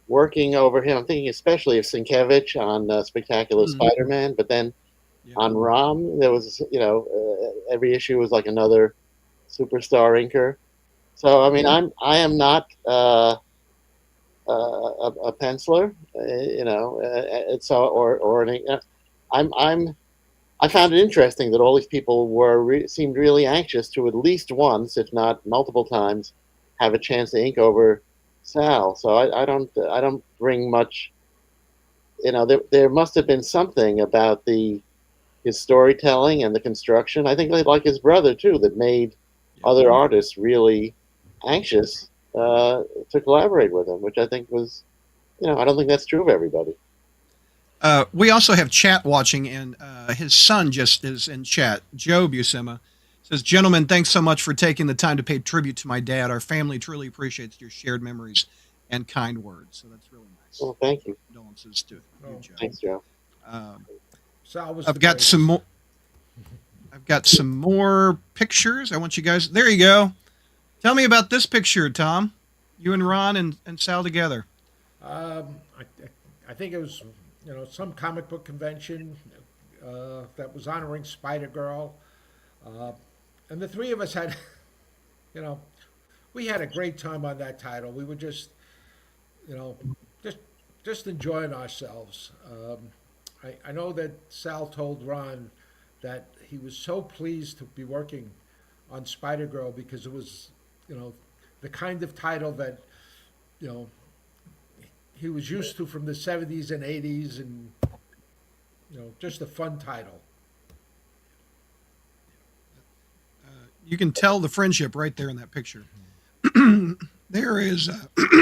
working over him. I'm thinking especially of Sienkiewicz on Spectacular Spider-Man, but then on Rom, there was, every issue was like another superstar inker. So I mean, I am not a penciler, I found it interesting that all these people seemed really anxious to at least once, if not multiple times, have a chance to ink over Sal. So I don't bring much. There must have been something about his storytelling and the construction. I think like his brother too, that made other artists really anxious to collaborate with him, which I think was, I don't think that's true of everybody. We also have chat watching, and his son just is in chat. Joe Buscema says, "Gentlemen, thanks so much for taking the time to pay tribute to my dad. Our family truly appreciates your shared memories and kind words." So that's really nice. Well, thank you. Condolences to you, Joe. Thanks, Joe. I've got some more. I've got some more pictures. I want you guys. There you go. Tell me about this picture, Tom. You and Ron and Sal together. I think it was, some comic book convention that was honoring Spider-Girl. And the three of us had, we had a great time on that title. We were just enjoying ourselves. I know that Sal told Ron that he was so pleased to be working on Spider-Girl because it was, the kind of title that, he was used to from the 70s and 80s, and, just a fun title. You can tell the friendship right there in that picture. There is,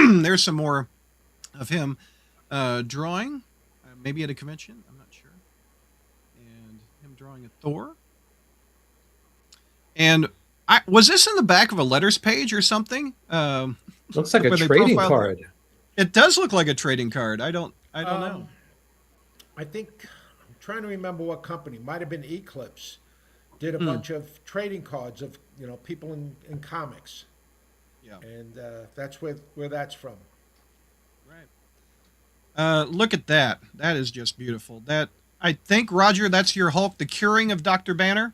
there's some more of him drawing, maybe at a convention, I'm not sure. And him drawing a Thor. And was this in the back of a letters page or something? Looks like a trading card. It does look like a trading card. I don't know. I think, I'm trying to remember what company, might have been Eclipse, did a bunch of trading cards of, people in comics. Yeah. And that's where that's from. Right. Look at that. That is just beautiful. I think, Roger, that's your Hulk, The Curing of Dr. Banner,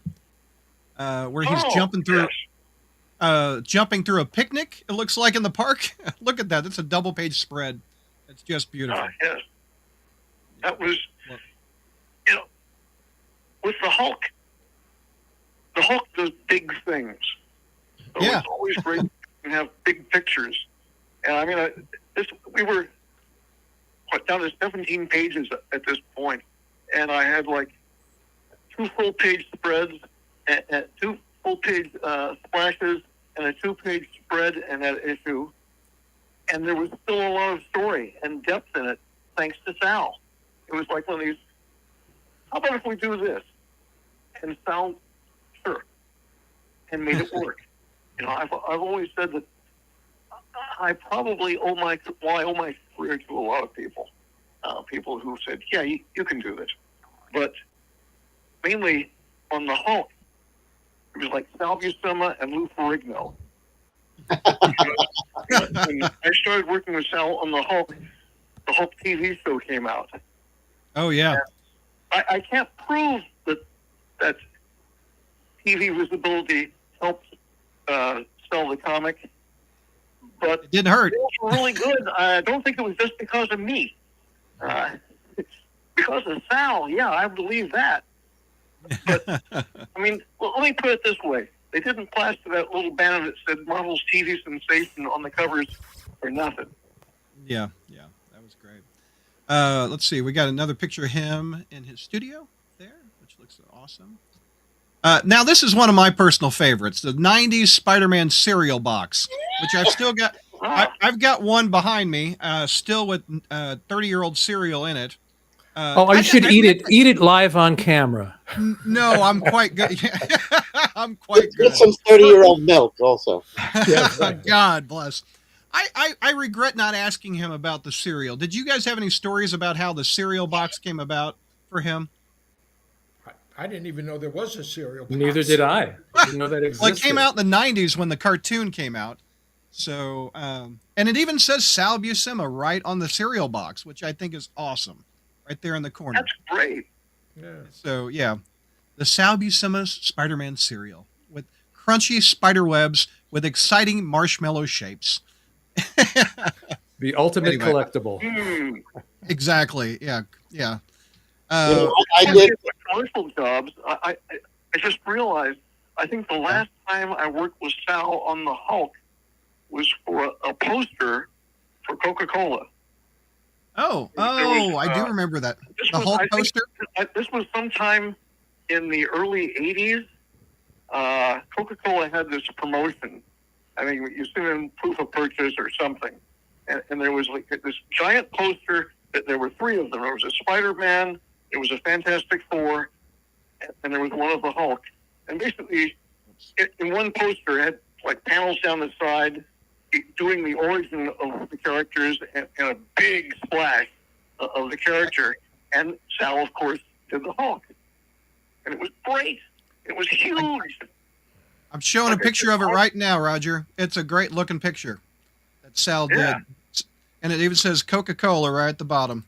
where he's jumping through a picnic, it looks like, in the park. Look at that. That's a double-page spread. It's just beautiful. Yes. That was, with the Hulk does big things. So Yeah. It's always great to have big pictures. And I mean, we were down to 17 pages at this point, and I had like 2 full-page spreads, and 2 full-page splashes, and a 2-page spread in that issue. And there was still a lot of story and depth in it, thanks to Sal. It was like one of these, how about if we do this? And Sal, sure, and made it work. I've always said that I probably owe my career to a lot of people. People who said, yeah, you can do this. But mainly on the Hulk, it was like Sal Buscema and Lou Ferrigno. When I started working with Sal on the Hulk TV show came out. Oh, yeah. I can't prove that TV visibility helped sell the comic, but It didn't hurt. it was really good. I don't think it was just because of me. Because of Sal, yeah, I believe that. But, I mean, let me put it this way. They didn't plaster that little banner that said Marvel's TV sensation on the covers for nothing. Yeah, yeah, that was great. Let's see. We got another picture of him in his studio there, which looks awesome. Now, this is one of my personal favorites, the 90s Spider-Man cereal box, which I've still got. I've got one behind me, still with 30-year-old cereal in it. You should eat it. Eat it live on camera. No, I'm quite good. I'm quite good. Get some 30-year-old milk also. God bless. I regret not asking him about the cereal. Did you guys have any stories about how the cereal box came about for him? I didn't even know there was a cereal box. Neither did I. I didn't know that existed. Well, it came out in the 90s when the cartoon came out. So, and it even says Sal Buscema right on the cereal box, which I think is awesome. Right there in the corner. That's great. Yeah. So, yeah. The Sal Buscema Spider-Man cereal with crunchy spider webs with exciting marshmallow shapes. The ultimate Anyway. collectible. Exactly. Yeah. Yeah. I did. Commercial jobs. I just realized. I think the last time I worked with Sal on the Hulk was for a poster for Coca-Cola. I do remember that. The Hulk poster? This was sometime in the early 80s. Coca-Cola had this promotion. I mean, you sent in proof of purchase or something. And there was like this giant poster. There were three of them. There was a Spider-Man, there was a Fantastic Four, and there was one of the Hulk. And basically, in one poster, it had like panels down the side doing the origin of the characters and a big splash of the character. And Sal, of course, did the Hulk. And it was great. It was huge. I'm showing a picture of it right now, Roger. It's a great looking picture that Sal did. And it even says Coca-Cola right at the bottom.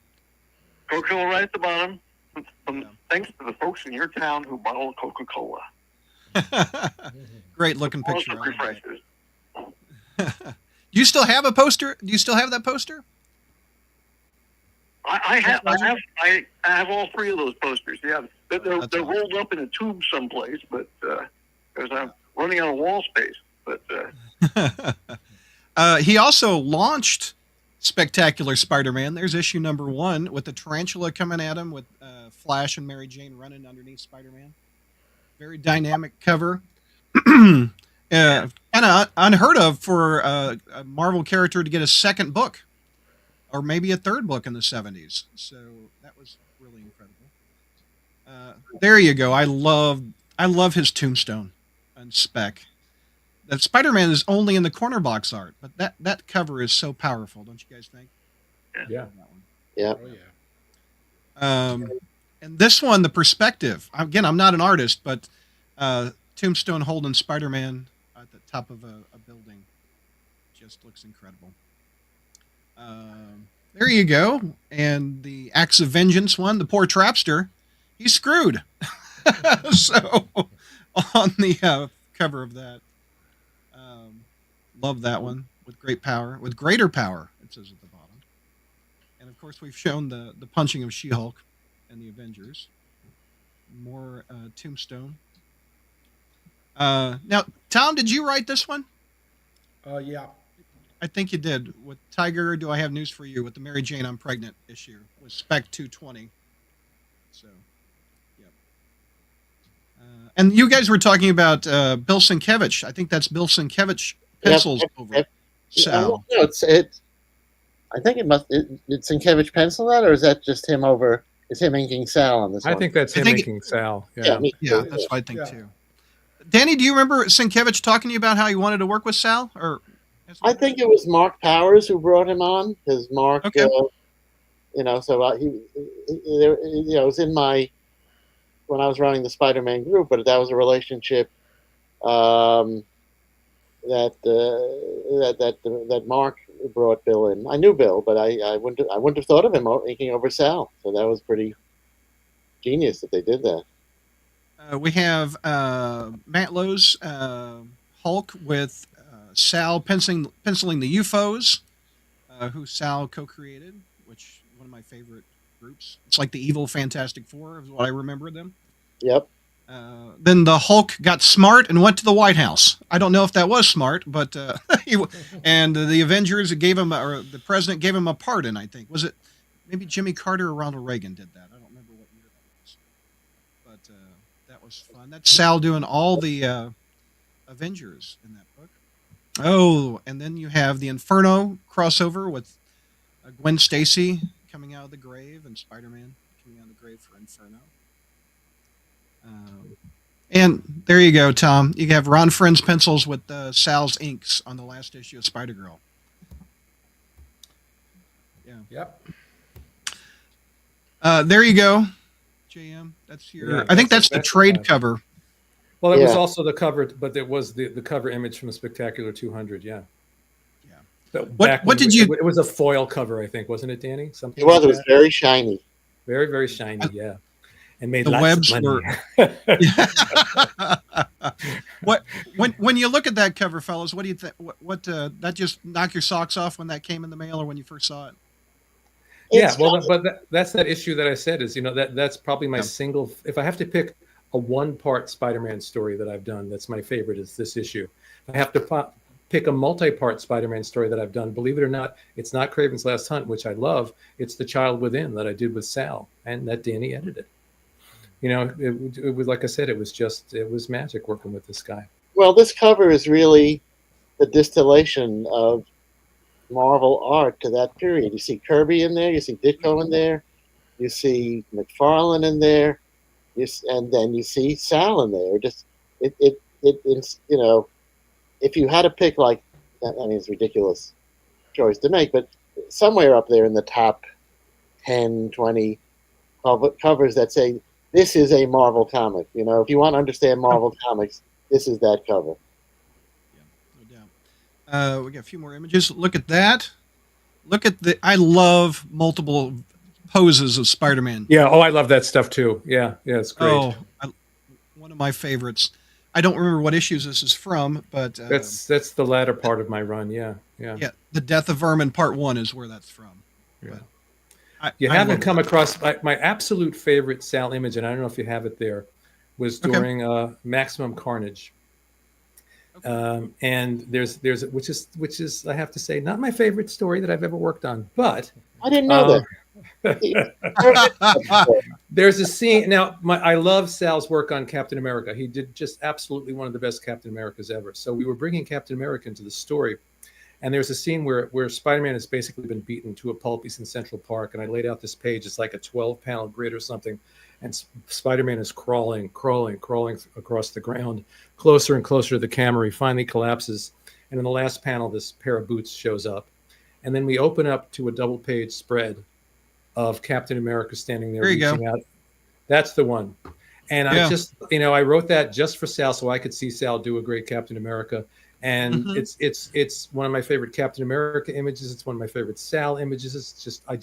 Coca-Cola right at the bottom. Thanks to the folks in your town who bottled Coca-Cola. Great looking picture. Refreshers. Do you still have a poster? Do you still have that poster? I have all three of those posters. Yeah, they're rolled up in a tube someplace, but because I'm running out of wall space. But he also launched Spectacular Spider-Man. There's issue number 1 with the tarantula coming at him with Flash and Mary Jane running underneath Spider-Man. Very dynamic cover. Kind of unheard of for a Marvel character to get a second book, or maybe a third book in the 70s. So that was really incredible. There you go. I love his tombstone and Spec. That Spider-Man is only in the corner box art, but that cover is so powerful, don't you guys think? Yeah. Yeah. Oh, yeah. And this one, the perspective. Again, I'm not an artist, but Tombstone holding Spider-Man at the top of a building just looks incredible. There you go. And the Acts of Vengeance one, the poor Trapster, he's screwed. So on the cover of that, love that one with great power, with greater power, it says at the bottom. And of course, we've shown the punching of She-Hulk and the Avengers. More Tombstone. Now, Tom, did you write this one? Yeah. I think you did. With Tiger, do I have news for you? With the Mary Jane I'm Pregnant issue. With Spec 220. So, yep. And you guys were talking about Bill Sienkiewicz. I think that's Bill Sienkiewicz pencils over Sal. No, I think did Sienkiewicz pencil that, or is that just him over? Is him inking Sal on this one? I think that's him inking Sal. Yeah, yeah, that's what I think too. Danny, do you remember Sienkiewicz talking to you about how he wanted to work with Sal? Or I think it was Mark Powers who brought him on, because Mark, okay. So he it was in my, when I was running the Spider-Man group, but that was a relationship that Mark brought Bill in. I knew Bill, but I wouldn't have thought of him inking over Sal. So that was pretty genius that they did that. We have Matt Lowe's Hulk with Sal penciling the UFOs, who Sal co-created, which one of my favorite groups. It's like the evil Fantastic Four is what I remember them. Yep. Then the Hulk got smart and went to the White House. I don't know if that was smart, but and the Avengers gave him, or the president gave him a pardon. I think was it maybe Jimmy Carter or Ronald Reagan did that. I don't remember what year that was, but that was fun. That's Sal doing all the Avengers in that book. Oh, and then you have the Inferno crossover with Gwen Stacy coming out of the grave and Spider-Man coming out of the grave for Inferno. And there you go, Tom. You have Ron Friend's pencils with Sal's inks on the last issue of Spider-Girl. Yeah. Yep. There you go, JM. That's your. Yeah, I think that's the trade cover. Well, it was Yeah. also the cover, but it was the cover image from Spectacular 200. Yeah. Yeah. But What- back what when did you- It was a foil cover, I think, wasn't it, Danny? Something. It was. like It was that? very shiny. Very, very shiny. Yeah. And made The lots webs of money. What when you look at that cover, fellas? What do you think? What that just knock your socks off when that came in the mail or when you first saw it? Yeah, It's- well, that's that issue that I said is, that's probably my Yeah. single. If I have to pick a one-part Spider-Man story that I've done, that's my favorite. Is this issue? If I have to pick a multi-part Spider-Man story that I've done, believe it or not, it's not Kraven's Last Hunt, which I love. It's The Child Within that I did with Sal, and that Danny edited. It was, like I said, it was magic working with this guy. Well, this cover is really the distillation of Marvel art to that period. You see Kirby in there, you see Ditko in there, you see McFarlane in there, and then you see Sal in there. It's if you had to pick, like, I mean, it's a ridiculous choice to make, but somewhere up there in the top 10, 20 covers that say, this is a Marvel comic. If you want to understand Marvel comics, this is that cover. Yeah, no doubt. We got a few more images. Look at that. Look at I love multiple poses of Spider-Man. Yeah. Oh, I love that stuff too. Yeah. Yeah. It's great. Oh, one of my favorites. I don't remember what issues this is from, but That's the latter part of my run. Yeah. Yeah. yeah, The Death of Vermin Part 1 is where that's from. Yeah. But You I haven't love come that. across my absolute favorite Sal image, and I don't know if you have it there, was Okay. during Maximum Carnage. And there's which is I have to say not my favorite story that I've ever worked on, but I didn't know that. there's a scene now. I love Sal's work on Captain America. He did just absolutely one of the best Captain Americas ever. So we were bringing Captain America into the story, and there's a scene where Spider-Man has basically been beaten to a pulp. He's in Central Park, and I laid out this page. It's like a 12-panel grid or something, and Spider-Man is crawling across the ground, closer and closer to the camera. He finally collapses, and in the last panel, this pair of boots shows up, and then we open up to a double-page spread of Captain America standing there, There you reaching out. That's the one. And Yeah. I just, I wrote that just for Sal, so I could see Sal do a great Captain America. And Mhm. it's one of my favorite Captain America images. It's one of my favorite Sal images. It's just I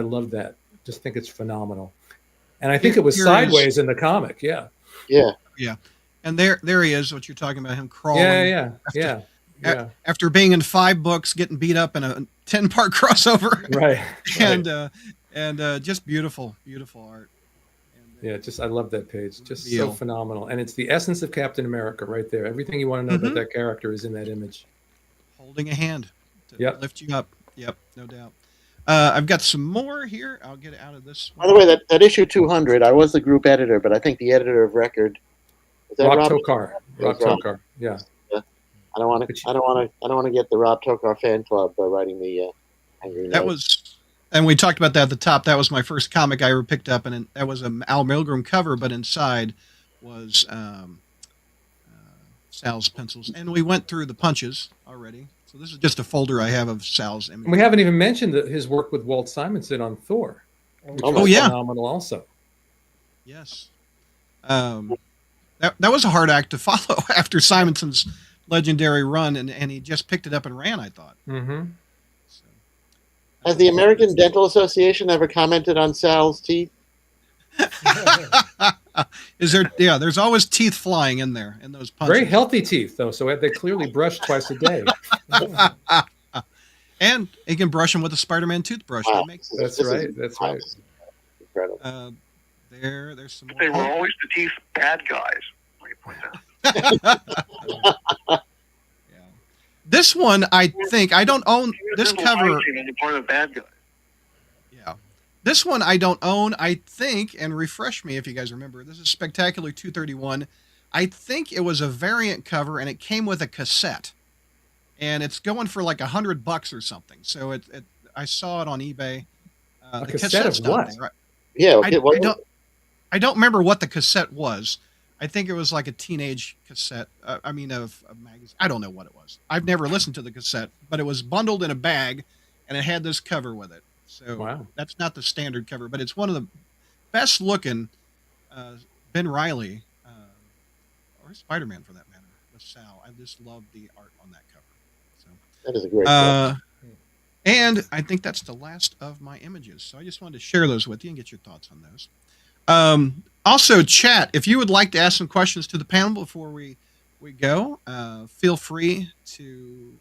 love that. Just think it's phenomenal. And I think it was Here is- sideways in the comic. Yeah. Yeah. And there he is, what you're talking about, him crawling. Yeah. After being in 5 books, getting beat up in a 10-part crossover. Right. And just beautiful art. And, I love that page. Just so Real. phenomenal. And it's the essence of Captain America right there. Everything you want to know about that character is in that image. holding a hand to Yep. lift you up. Yep, no doubt. I've got some more here. I'll get out of this By the way, that issue 200, I was the group editor, but I think the editor of record is that Rob Rob? Tokar. Rob Rob. Tokar. Yeah. I don't want to get the Rob Tokar fan club by writing the angry That note. was, and we talked about that at the top. That was my first comic I ever picked up, and that was an Al Milgrom cover, but inside was Sal's pencils. And we went through the punches already. So this is just a folder I have of Sal's images. And we haven't even mentioned his work with Walt Simonson on Thor. Which Oh, was yeah. phenomenal also. Yes. That was a hard act to follow after Simonson's legendary run, and he just picked it up and ran, I thought. Mm-hmm. So, Has the American Dental Association ever commented on Sal's teeth? is there? Yeah, there's always teeth flying in there in those punches. Very healthy teeth, though, so they clearly brush twice a day. And he can brush them with a Spider-Man toothbrush. Wow. That makes That's right. That's right. Incredible. There's some They more. were always the chief bad guys. Let me point out. Yeah. This one, I think I don't own this cover. Is a part of bad guys. Yeah. This one I don't own. I think, and refresh me if you guys remember, this is Spectacular 231. I think it was a variant cover, and it came with a cassette, and it's going for like $100 or something. So I saw it on eBay. A The cassette of stopped what? me, right? Yeah, okay, I don't remember what the cassette was. I think it was like a teenage cassette. Of a magazine. I don't know what it was. I've never listened to the cassette, but it was bundled in a bag, and it had this cover with it. So Wow. that's not the standard cover, but it's one of the best looking Ben Reilly or Spider-Man for that matter with Sal. I just love the art on that cover. So that is a great book. and I think that's the last of my images. So I just wanted to share those with you and get your thoughts on those. Also, chat, if you would like to ask some questions to the panel before we go, feel free to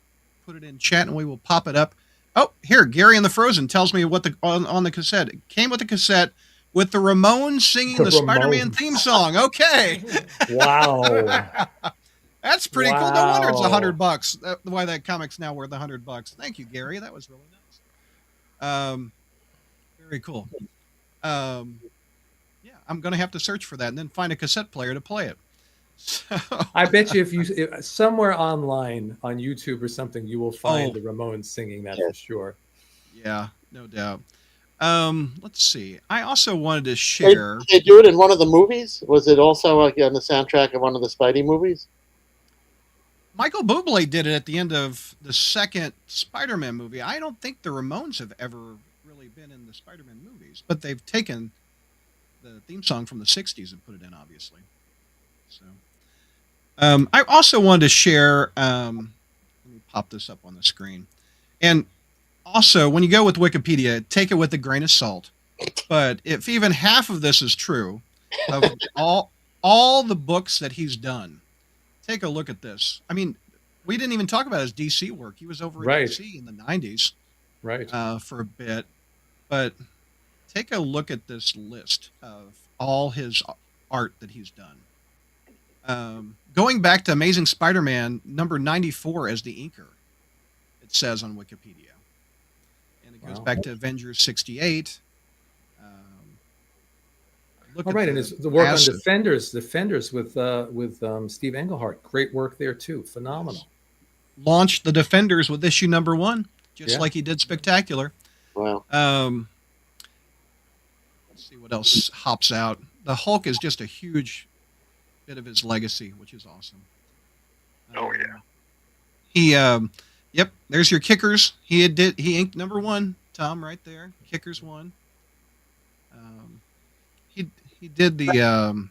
put it in chat and we will pop it up. Oh, here, Gary in the Frozen tells me what on the cassette. It came with a cassette with the Ramones singing the Spider-Man theme song. Okay. Wow. That's pretty cool. No wonder it's $100. Why that comic's now worth $100. Thank you, Gary. That was really nice. Very cool. Yeah, I'm going to have to search for that and then find a cassette player to play it. So, I bet you if somewhere online on YouTube or something, you will find the Ramones singing that for sure. Yeah, no doubt. Let's see. I also wanted to share. Did they do it in one of the movies? Was it also on the soundtrack of one of the Spidey movies? Michael Bublé did it at the end of the second Spider-Man movie. I don't think the Ramones have ever really been in the Spider-Man movies, but they've taken the theme song from the 60s and put it in, obviously. So, I also wanted to share, let me pop this up on the screen. And also, when you go with Wikipedia, take it with a grain of salt. But if even half of this is true, of all the books that he's done, take a look at this. I mean, we didn't even talk about his DC work. He was over at DC in the 90s, right, for a bit. But take a look at this list of all his art that he's done. Going back to Amazing Spider-Man number 94 as the inker, it says on Wikipedia. And it goes back to Avengers 68. All right, and the work on Defenders with Steve Englehart. Great work there, too. Phenomenal. Yes. Launched the Defenders with issue number 1, just like he did Spectacular. Wow. Let's see what else hops out. The Hulk is just a huge bit of his legacy, which is awesome. Oh yeah. He yep, there's your Kickers. He inked number 1, Tom, right there. Kickers 1. He did the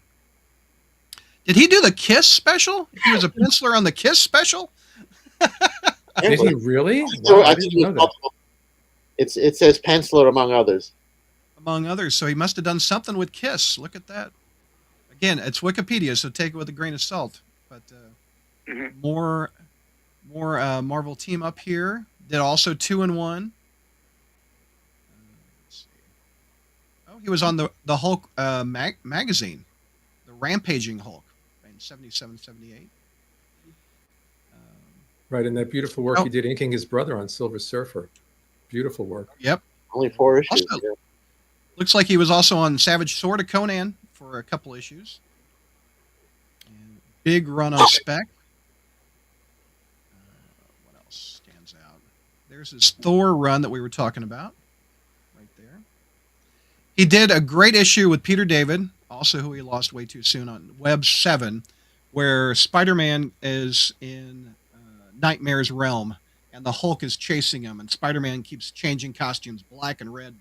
did he do the Kiss special? He was a penciler on the Kiss special? Did he really? Wow, I didn't know that. It says penciler among others. Among others. So he must have done something with Kiss. Look at that. Again, it's Wikipedia, so take it with a grain of salt. But more Marvel team up here. Did also 2-in-1. Let's see. Oh, he was on the Hulk magazine, the Rampaging Hulk, in 77, 78. Right, and that beautiful work he did inking his brother on Silver Surfer. Beautiful work. Yep. Only 4 issues. Also, looks like he was also on Savage Sword of Conan for a couple issues. And big run on Spec. What else stands out? There's his Thor run that we were talking about. Right there. He did a great issue with Peter David, also who he lost way too soon, on Web 7, where Spider-Man is in Nightmare's realm, and the Hulk is chasing him, and Spider-Man keeps changing costumes, black and red,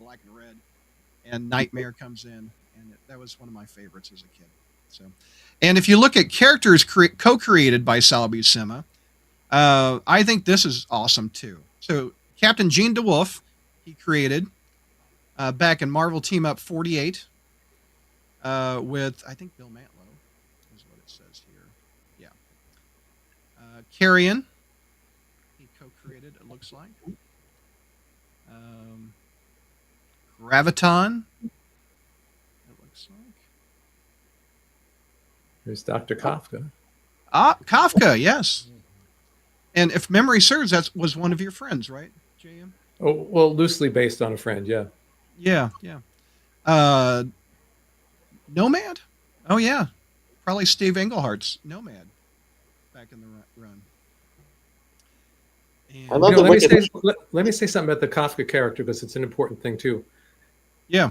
and Nightmare comes in, and that was one of my favorites as a kid. So, and if you look at characters co-created by Sal Buscema, I think this is awesome too. So Captain Jean DeWolf, he created back in Marvel Team Up 48 with, I think, Bill Mantlo is what it says here. Yeah. Carrion, he co-created, it looks like. Graviton, it looks like. There's Dr. Kafka. Ah, Kafka, yes. And if memory serves, that was one of your friends, right, JM? Oh, well, loosely based on a friend, yeah. Yeah, yeah. Uh, Nomad? Oh, yeah. Probably Steve Englehart's Nomad back in the run. And, I love You know, the wicked. let me say something about the Kafka character because it's an important thing too. yeah,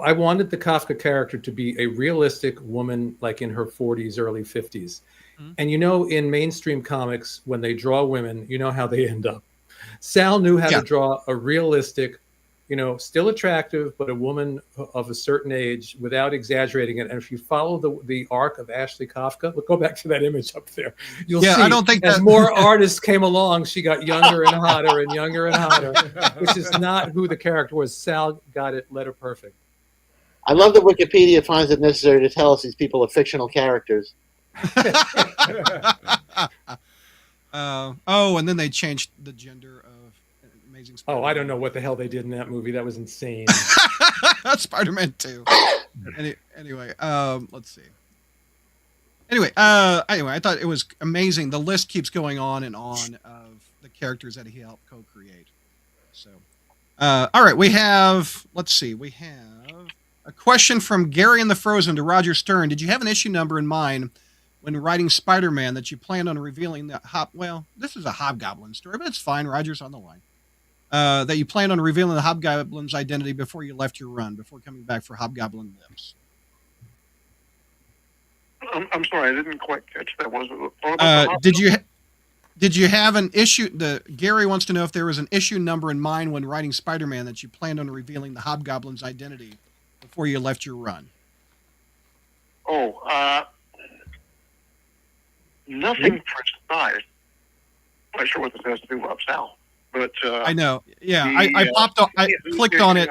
I wanted the Kafka character to be a realistic woman, like in her 40s, early 50s. Mhm. And you know, in mainstream comics, when they draw women, you know how they end up. Sal knew how Yeah. to draw a realistic, you know, still attractive, but a woman of a certain age without exaggerating it. And if you follow the arc of Ashley Kafka, go back to that image up there. You'll Yeah, see I don't think as that- more artists came along, she got younger and hotter and younger and hotter, which is not who the character was. Sal got it letter perfect. I love that Wikipedia finds it necessary to tell us these people are fictional characters. Oh, and then they changed the gender of Amazing Spider-Man. Oh, I don't know what the hell they did in that movie. That was insane. Spider-Man 2. Anyway, let's see. Anyway, I thought it was amazing. The list keeps going on and on of the characters that he helped co-create. So, all right, we have a question from Gary in the Frozen to Roger Stern. Did you have an issue number in mind when writing Spider-Man that you planned on revealing the this is a Hobgoblin story, but it's fine. Roger's on the line. That you planned on revealing the Hobgoblin's identity before you left your run, before coming back for Hobgoblin Lives. I'm sorry, I didn't quite catch that. Was it? Did you have an issue? Gary wants to know if there was an issue number in mind when writing Spider-Man that you planned on revealing the Hobgoblin's identity before you left your run. Nothing precise. I'm not sure what this has to do with Sal, but I know. Yeah, I clicked on it.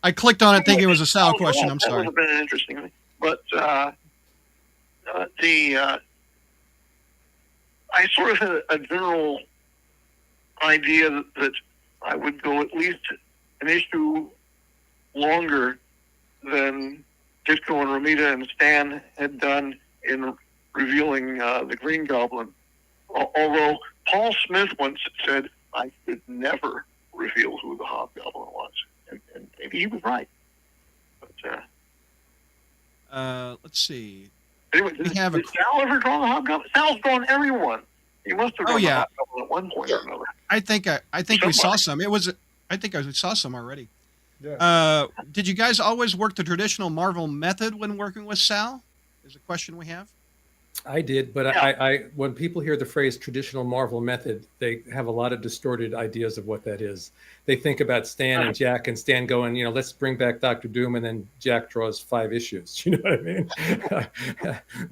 I clicked on it thinking it was a Sal question. I'm sorry. That would have been an interesting thing. But I sort of had a general idea that I would go at least an issue longer than Ditko and Romita and Stan had done in revealing the Green Goblin. Although Paul Smith once said I should never reveal who the Hobgoblin was, and maybe he was right. But let's see. anyway, did Sal ever draw the Hobgoblin? Sal's drawn everyone. He must have drawn the Hobgoblin at one point or another. I think we saw some. I think we saw some already. Yeah. Did you guys always work the traditional Marvel method when working with Sal? Is a question we have. I did, but Yeah. I when people hear the phrase traditional Marvel method, they have a lot of distorted ideas of what that is. They think about Stan and Jack, and Stan going, let's bring back Dr. Doom, and then Jack draws 5 issues. You know what I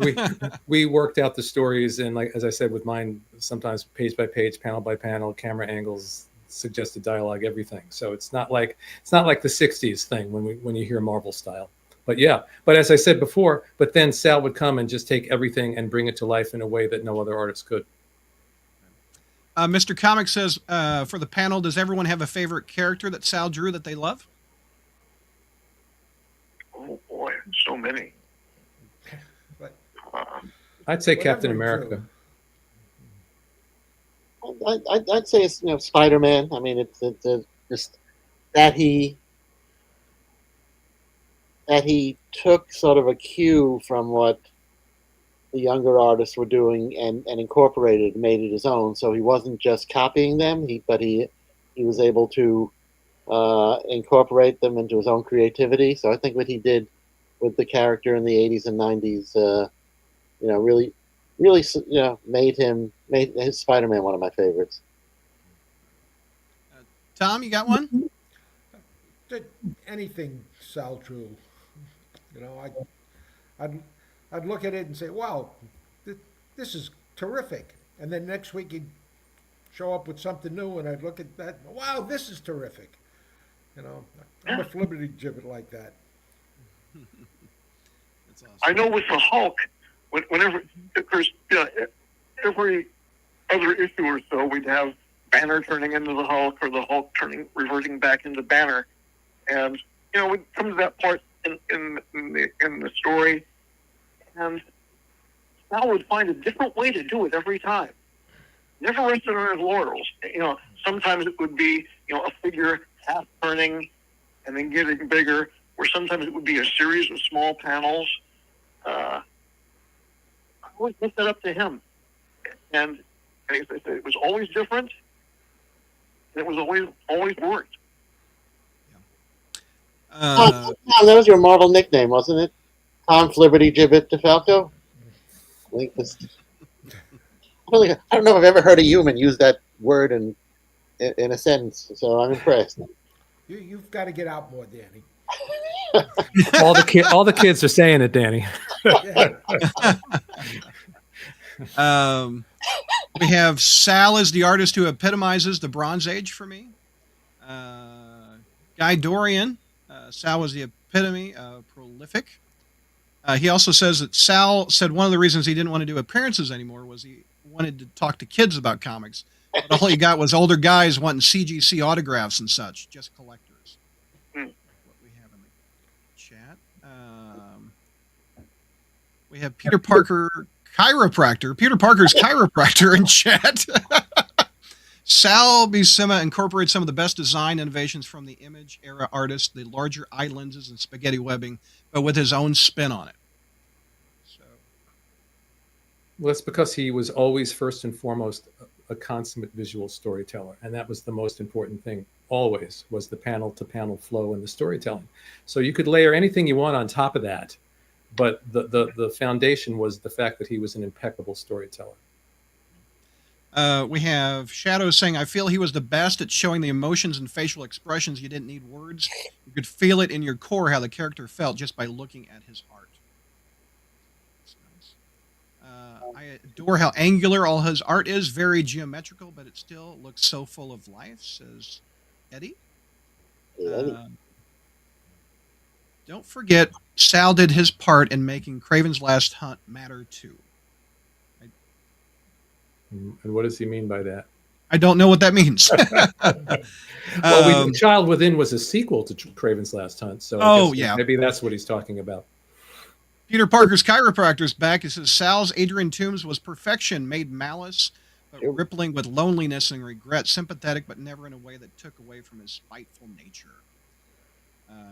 mean? we worked out the stories, and like as I said with mine, sometimes page by page, panel by panel, camera angles, suggested dialogue, everything. So it's not like the 60s thing when you hear Marvel style. But yeah, but as I said before, but then Sal would come and just take everything and bring it to life in a way that no other artist could. Mr. Comic says, for the panel, does everyone have a favorite character that Sal drew that they love? Oh boy, so many. But I'd say whatever Captain he America. drew. I'd say it's Spider-Man. I mean, it's just that he took sort of a cue from what the younger artists were doing and incorporated and made it his own. So he wasn't just copying them, but he was able to incorporate them into his own creativity. So I think what he did with the character in the 80s and 90s, really made his Spider-Man one of my favorites. Tom, you got one? Anything Sal drew, I'd look at it and say, "Wow, this is terrific." And then next week he'd show up with something new, and I'd look at that, "Wow, this is terrific." I'm a Liberty gibbet like that. That's awesome. I know with the Hulk, whenever there's every other issue or so, we'd have Banner turning into the Hulk or the Hulk reverting back into Banner, and we'd come to that part in the story, and Sal would find a different way to do it every time. Never rested on his laurels. Sometimes it would be, a figure half turning and then getting bigger, or sometimes it would be a series of small panels. I always left that up to him. And it was always different, and it was always worked. Tom, that was your Marvel nickname, wasn't it? Tom Flibberty Gibbet DeFalco? I don't know if I've ever heard a human use that word in a sentence, so I'm impressed. You've got to get out more, Danny. All the kids are saying it, Danny. We have Sal as the artist who epitomizes the Bronze Age for me. Guy Dorian, Sal was the epitome of prolific. He also says that Sal said one of the reasons he didn't want to do appearances anymore was he wanted to talk to kids about comics. But all he got was older guys wanting CGC autographs and such, just collectors. What we have in the chat. We have Peter Parker's chiropractor in chat. Sal Buscema incorporates some of the best design innovations from the Image era artists, the larger eye lenses and spaghetti webbing, but with his own spin on it. Well, it's because he was always first and foremost a consummate visual storyteller, and that was the most important thing. Always was the panel-to-panel flow and the storytelling. So you could layer anything you want on top of that, but the foundation was the fact that he was an impeccable storyteller. We have Shadow saying, I feel he was the best at showing the emotions and facial expressions. You didn't need words. You could feel it in your core how the character felt just by looking at his art. That's nice. I adore how angular all his art is. Very geometrical, but it still looks so full of life, says Eddie. Don't forget, Sal did his part in making Kraven's Last Hunt matter too. And what does he mean by that? I don't know what that means. Well, The Child Within was a sequel to Kraven's Last Hunt, so maybe that's what he's talking about. Peter Parker's chiropractor's back. He says Sal's Adrian Toomes was perfection, made malice, but rippling with loneliness and regret, sympathetic, but never in a way that took away from his spiteful nature. Let's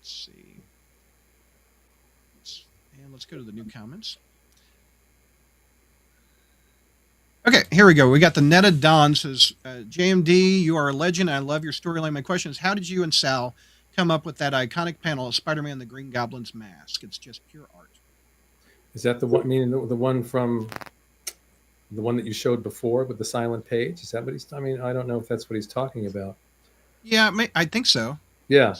see. Let's go to the new comments. Okay, here we go. We got the Netta Don says, JMD, you are a legend. I love your storyline. My question is, how did you and Sal come up with that iconic panel of Spider-Man the Green Goblin's mask? It's just pure art. Is that the one? Meaning the one from the one that you showed before with the silent page? Is that what he's? I mean, I don't know if that's what he's talking about. Yeah, I think so. Yeah.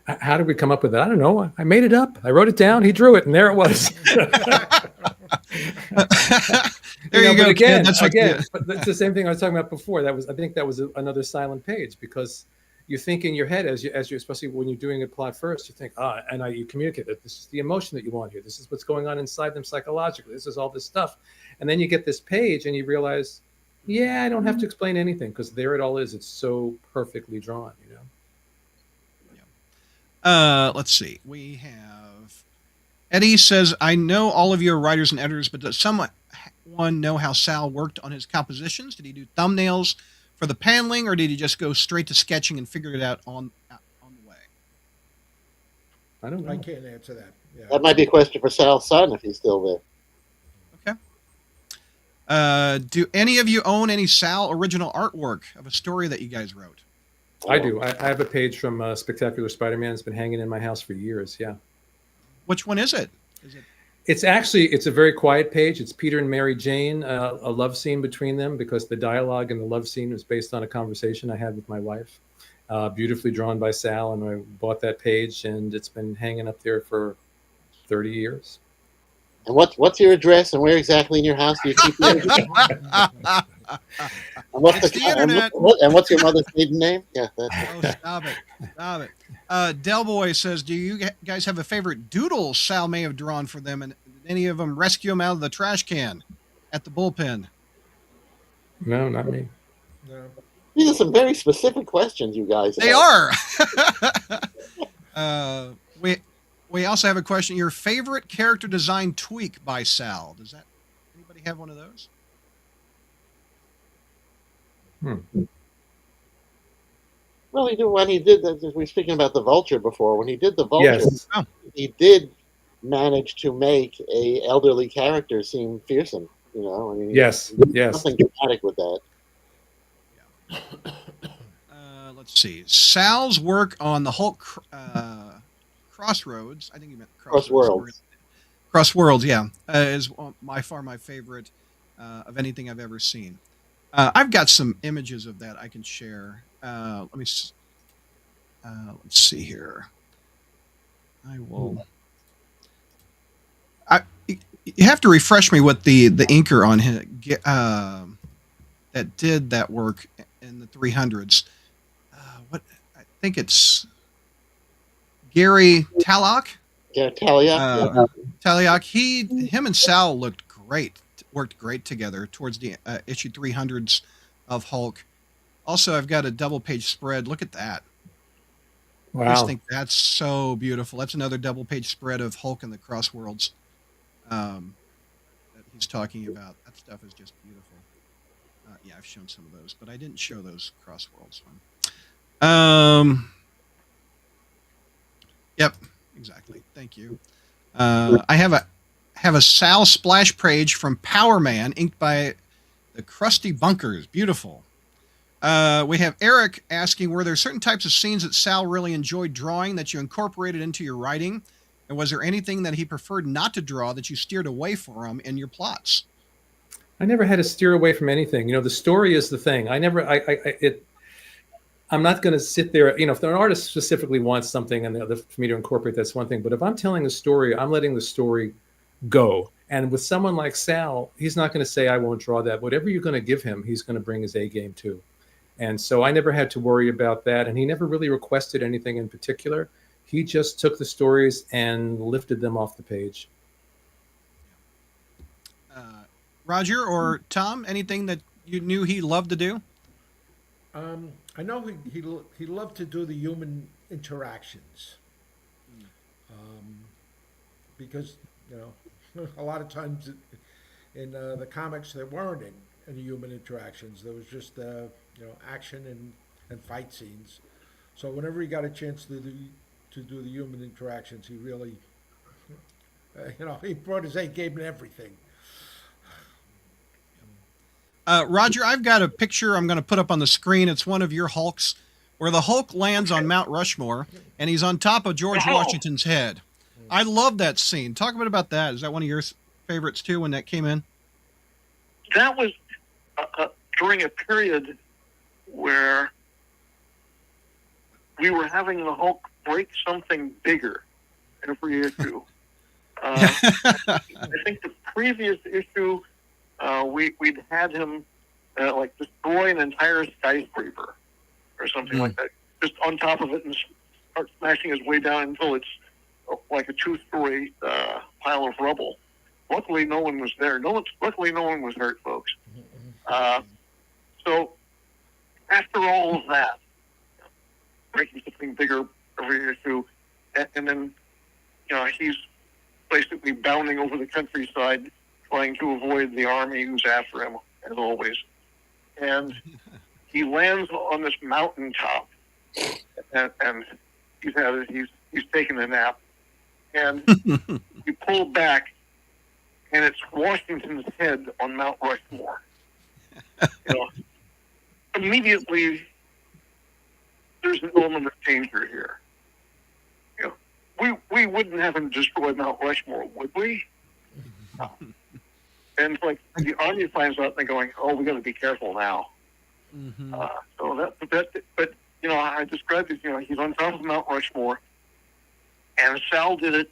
How did we come up with that? I don't know. I made it up. I wrote it down. He drew it, and there it was. There you go. But again, That's but it's the same thing I was talking about before. I think that was another silent page, because you think in your head as you especially when you're doing a plot first, you think, you communicate that this is the emotion that you want here. This is what's going on inside them psychologically. This is all this stuff, and then you get this page and you realize, I don't have to explain anything because there it all is. It's so perfectly drawn, Let's see. We have Eddie says, I know all of you are writers and editors, but does someone know how Sal worked on his compositions? Did he do thumbnails for the paneling, or did he just go straight to sketching and figure it out on the way? I don't know. I can't answer that. Yeah. That might be a question for Sal's son if he's still there. Okay. Do any of you own any Sal original artwork of a story that you guys wrote? I do. I have a page from Spectacular Spider-Man. It's been hanging in my house for years. Yeah. Which one is it? It's a very quiet page. It's Peter and Mary Jane, a love scene between them, because the dialogue in the love scene was based on a conversation I had with my wife. Beautifully drawn by Sal, and I bought that page, and it's been hanging up there for 30 years. And what's your address, and where exactly in your house do you keep your and what's your mother's maiden name? Yeah. Stop it. Del Boy says, do you guys have a favorite doodle Sal may have drawn for them, and did any of them rescue him out of the trash can at the bullpen? No, not me. No. These are some very specific questions, you guys. They are. We also have a question. Your favorite character design tweak by Sal? Does that anybody have one of those? Well, he did when he did. We were speaking about the Vulture before. When he did the Vulture, Yes. he did manage to make a elderly character seem fearsome. You know, I mean, Yes. he did Yes. something dramatic with that. Let's see. Sal's work on the Hulk Crossroads. I think he meant Crossworlds. Crossworlds, yeah, is by far my favorite of anything I've ever seen. I've got some images of that I can share. Let's see here. I will. You have to refresh me what the inker on him that did that work in the 300s. What I think it's Gary Tallock. Yeah, Talia. Talioc, him and Sal worked great together towards the issue 300s of Hulk. Also, I've got a double page spread. Look at that. Wow. I just think that's so beautiful. That's another double page spread of Hulk and the Crossworlds that he's talking about. That stuff is just beautiful. Yeah, I've shown some of those, but I didn't show those Crossworlds one. Yep, exactly. Thank you. I have a Sal splash page from Power Man, inked by the Krusty Bunkers. Beautiful. We have Eric asking, were there certain types of scenes that Sal really enjoyed drawing that you incorporated into your writing? And was there anything that he preferred not to draw that you steered away from in your plots? I never had to steer away from anything. You know, the story is the thing. I'm not going to sit there, you know, if an artist specifically wants something and for me to incorporate, that's one thing. But if I'm telling a story, I'm letting the story go. And with someone like Sal, he's not going to say, I won't draw that. Whatever you're going to give him, he's going to bring his A game too. And so I never had to worry about that. And he never really requested anything in particular. He just took the stories and lifted them off the page. Roger or Tom, anything that you knew he loved to do? I know he loved to do the human interactions, because you know a lot of times in the comics there weren't any human interactions. There was just action and fight scenes. So whenever he got a chance to do the human interactions, he really he brought his A game and everything. Roger, I've got a picture I'm going to put up on the screen. It's one of your Hulks where the Hulk lands on Mount Rushmore and he's on top of George Washington's head. I love that scene. Talk a bit about that. Is that one of your favorites too when that came in? That was during a period where we were having the Hulk break something bigger every issue. I think the previous issue, we'd had him like destroy an entire skyscraper or something like that, just on top of it and start smashing his way down until it's like a 2-story pile of rubble. Luckily, no one was there. Luckily, no one was hurt, folks. So after all of that, breaking something bigger every issue, and then he's basically bounding over the countryside, trying to avoid the army who's after him, as always. And he lands on this mountaintop, and he's taking a nap. And you pull back, and it's Washington's head on Mount Rushmore. Immediately, there's an element of danger here. We wouldn't have him destroy Mount Rushmore, would we? And like the army finds out, and they're going, "Oh, we got to be careful now." Mm-hmm. But I described it. He's on top of Mount Rushmore, and Sal did it.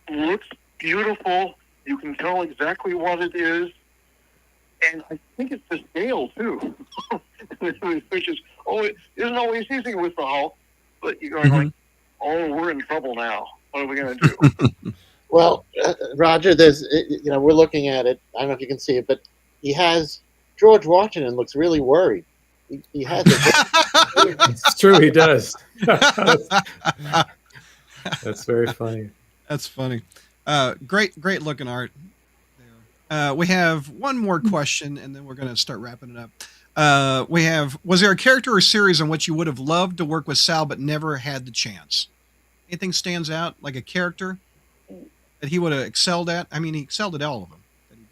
Looks beautiful. You can tell exactly what it is, and I think it's the scale too, which is it isn't always easy with the Hulk. But you're going, like, "Oh, we're in trouble now. What are we going to do?" Well, Roger, there's, we're looking at it. I don't know if you can see it, but he has George Washington looks really worried. He has it. It's true, he does. That's very funny. That's funny. Great looking art there. We have one more question, and then we're going to start wrapping it up. Was there a character or series on which you would have loved to work with Sal but never had the chance? Anything stands out, like a character that he would have excelled at? I mean, he excelled at all of them.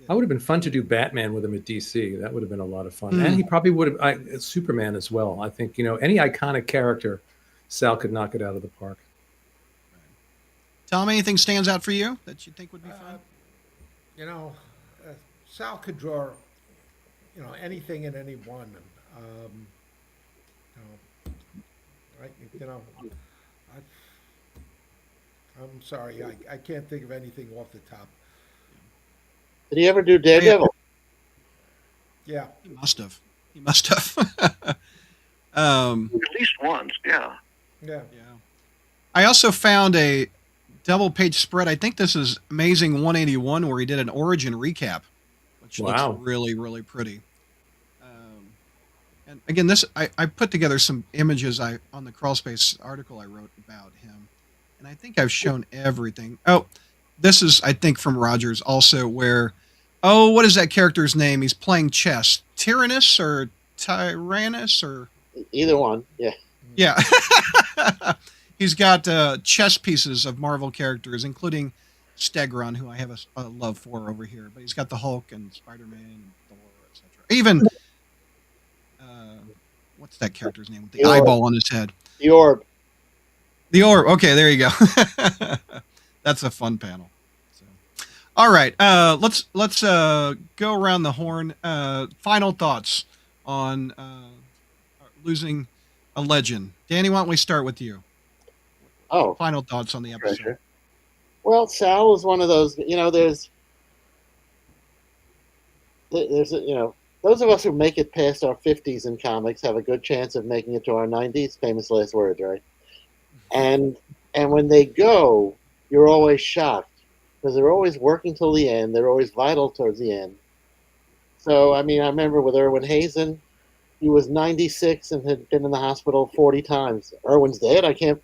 I would have been fun to do Batman with him at DC. That would have been a lot of fun. And he probably would have, Superman as well. I think, any iconic character, Sal could knock it out of the park. Tom, anything stands out for you that you think would be fun? Sal could draw, anything and anyone. I'm sorry, I can't think of anything off the top. Did he ever do Daredevil? Yeah. He must have. At least once, yeah. Yeah. I also found a double page spread. I think this is Amazing 181, where he did an origin recap, which looks really, really pretty. And again, I put together some images on the Crawlspace article I wrote about him, and I think I've shown everything. Oh, this is, I think, from Rogers also, where, what is that character's name? He's playing chess. Tyrannus or Tyrannus or... Either one, yeah. Yeah. He's got chess pieces of Marvel characters, including Stegron, who I have a love for over here. But he's got the Hulk and Spider-Man and Thor, etc. Even, what's that character's name with the eyeball on his head? The Orb. The Orb. Okay, there you go. That's a fun panel. So, all right, let's go around the horn. Final thoughts on losing a legend. Danny, why don't we start with you? Oh, final thoughts on the episode. Sure. Well, Sal was one of those. There's those of us who make it past our 50s in comics have a good chance of making it to our 90s. Famous last words, right? And when they go, you're always shocked because they're always working till the end. They're always vital towards the end. So, I remember with Erwin Hazen, he was 96 and had been in the hospital 40 times. Erwin's dead. I can't,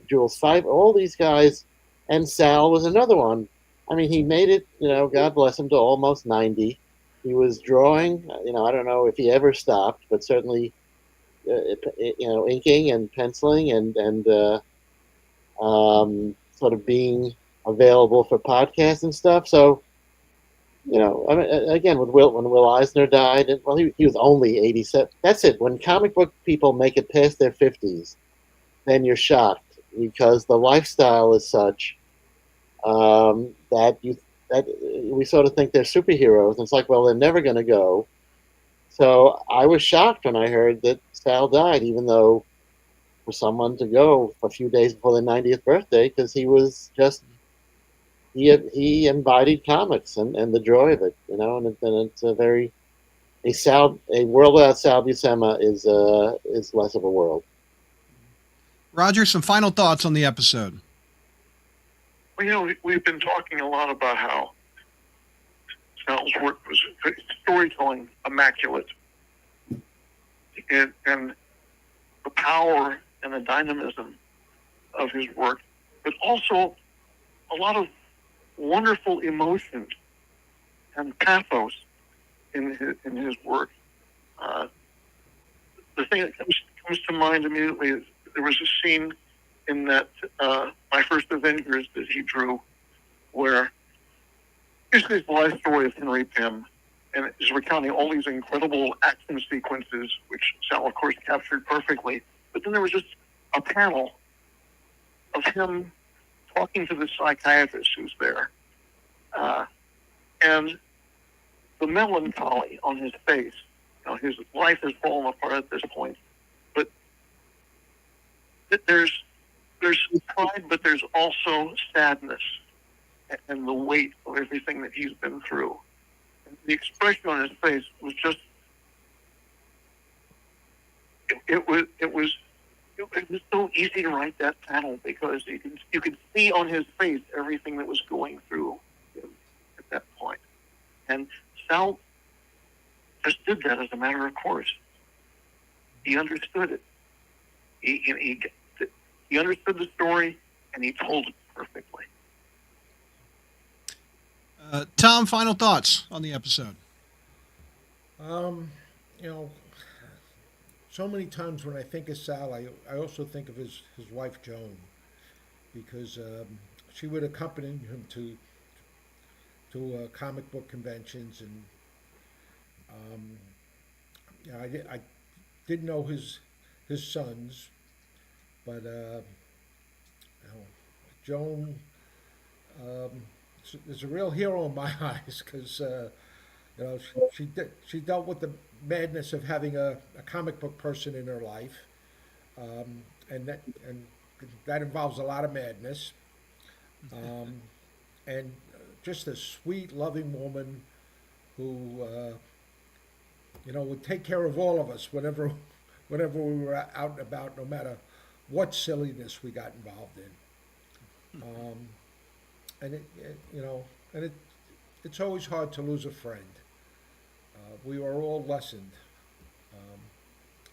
Jules Fife, all these guys. And Sal was another one. He made it, God bless him, to almost 90. He was drawing, I don't know if he ever stopped, but certainly, inking and penciling and sort of being available for podcasts and stuff. So, again, when Will Eisner died, he was only 87. That's it. When comic book people make it past their 50s, then you're shocked because the lifestyle is such that we sort of think they're superheroes. And it's like, well, they're never going to go. So I was shocked when I heard that Sal died, even though for someone to go a few days before their 90th birthday, because he was just he embodied comics and the joy of it, and it's a world without Sal Buscema is less of a world. Roger, some final thoughts on the episode. Well, we've been talking a lot about how Sal's work was storytelling immaculate, and the power and the dynamism of his work, but also a lot of wonderful emotion and pathos in his work. The thing that comes to mind immediately is there was a scene in that My First Avengers that he drew, where basically the life story of Henry Pym, and is recounting all these incredible action sequences, which Sal, of course, captured perfectly. But then there was just a panel of him talking to the psychiatrist who's there, and the melancholy on his face. His life has fallen apart at this point, but there's pride, but there's also sadness and the weight of everything that he's been through. And the expression on his face was just it was so easy to write that panel because you could see on his face everything that was going through him at that point. And Sal just did that as a matter of course. He understood it. He understood the story. and he told it perfectly. Tom, final thoughts on the episode? You know, so many times when I think of Sal, I also think of his wife Joan, because she would accompany him to comic book conventions, and you know, I didn't know his sons, but you know, Joan is a real hero in my eyes, because you know, she dealt with the madness of having a comic book person in her life, and that involves a lot of madness, and just a sweet, loving woman who you know, would take care of all of us whenever we were out and about, no matter what silliness we got involved in. And you know, and it's always hard to lose a friend. We are all lessened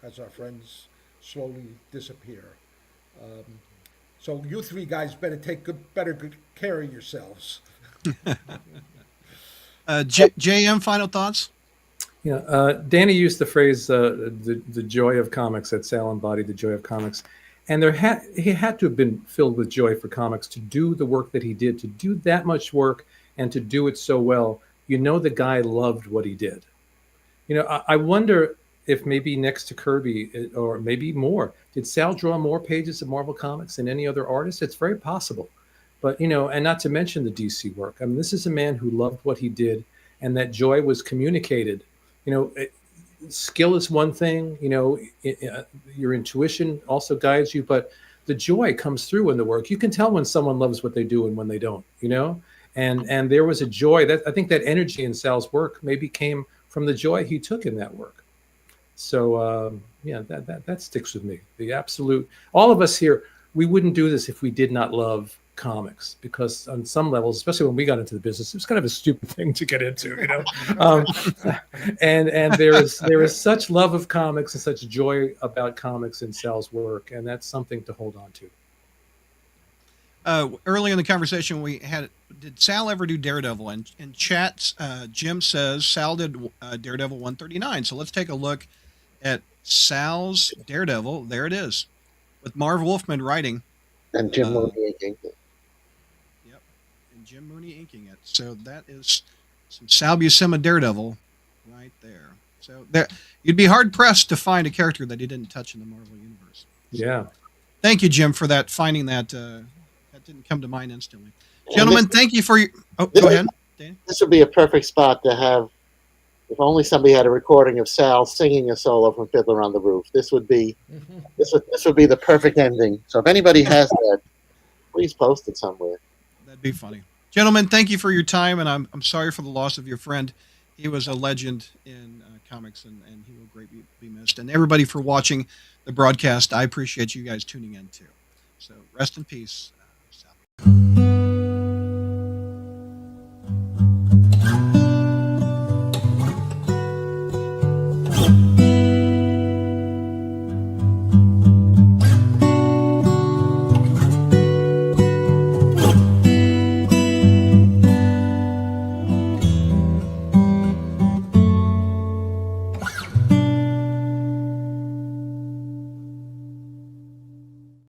as our friends slowly disappear. So you three guys better take good care of yourselves. JM, final thoughts? Yeah, Danny used the phrase the joy of comics, that Sal embodied the joy of comics. And he had to have been filled with joy for comics to do the work that he did, to do that much work and to do it so well. You know, the guy loved what he did. You know, I wonder if maybe next to Kirby, or maybe more, did Sal draw more pages of Marvel Comics than any other artist? It's very possible. But, you know, and not to mention the DC work. I mean, this is a man who loved what he did, and that joy was communicated. You know, skill is one thing, you know, your intuition also guides you, but the joy comes through in the work. You can tell when someone loves what they do and when they don't, you know, and there was a joy that I think that energy in Sal's work maybe came from the joy he took in that work. So yeah, that sticks with me. The absolute, all of us here, we wouldn't do this if we did not love comics, because on some levels, especially when we got into the business, it was kind of a stupid thing to get into, you know. And there is such love of comics and such joy about comics in Sal's work, and that's something to hold on to. Early in the conversation we had, did Sal ever do Daredevil? And in chat, Jim says Sal did Daredevil 139. So let's take a look at Sal's Daredevil. There it is, with Marv Wolfman writing. And Jim Mooney inking it. Yep, and Jim Mooney inking it. So that is some Sal Buscema Daredevil right there. So there, you'd be hard pressed to find a character that he didn't touch in the Marvel universe. So, yeah. Thank you, Jim, for that. Finding that that didn't come to mind instantly. Gentlemen, thank you for your. Oh, go ahead, Danny. This would be a perfect spot to have. If only somebody had a recording of Sal singing a solo from Fiddler on the Roof, this would be this would be the perfect ending. So if anybody has that, please post it somewhere. That'd be funny. Gentlemen, thank you for your time, and I'm sorry for the loss of your friend. He was a legend in comics, and he will greatly be missed. And everybody for watching the broadcast, I appreciate you guys tuning in too. So rest in peace, Sal.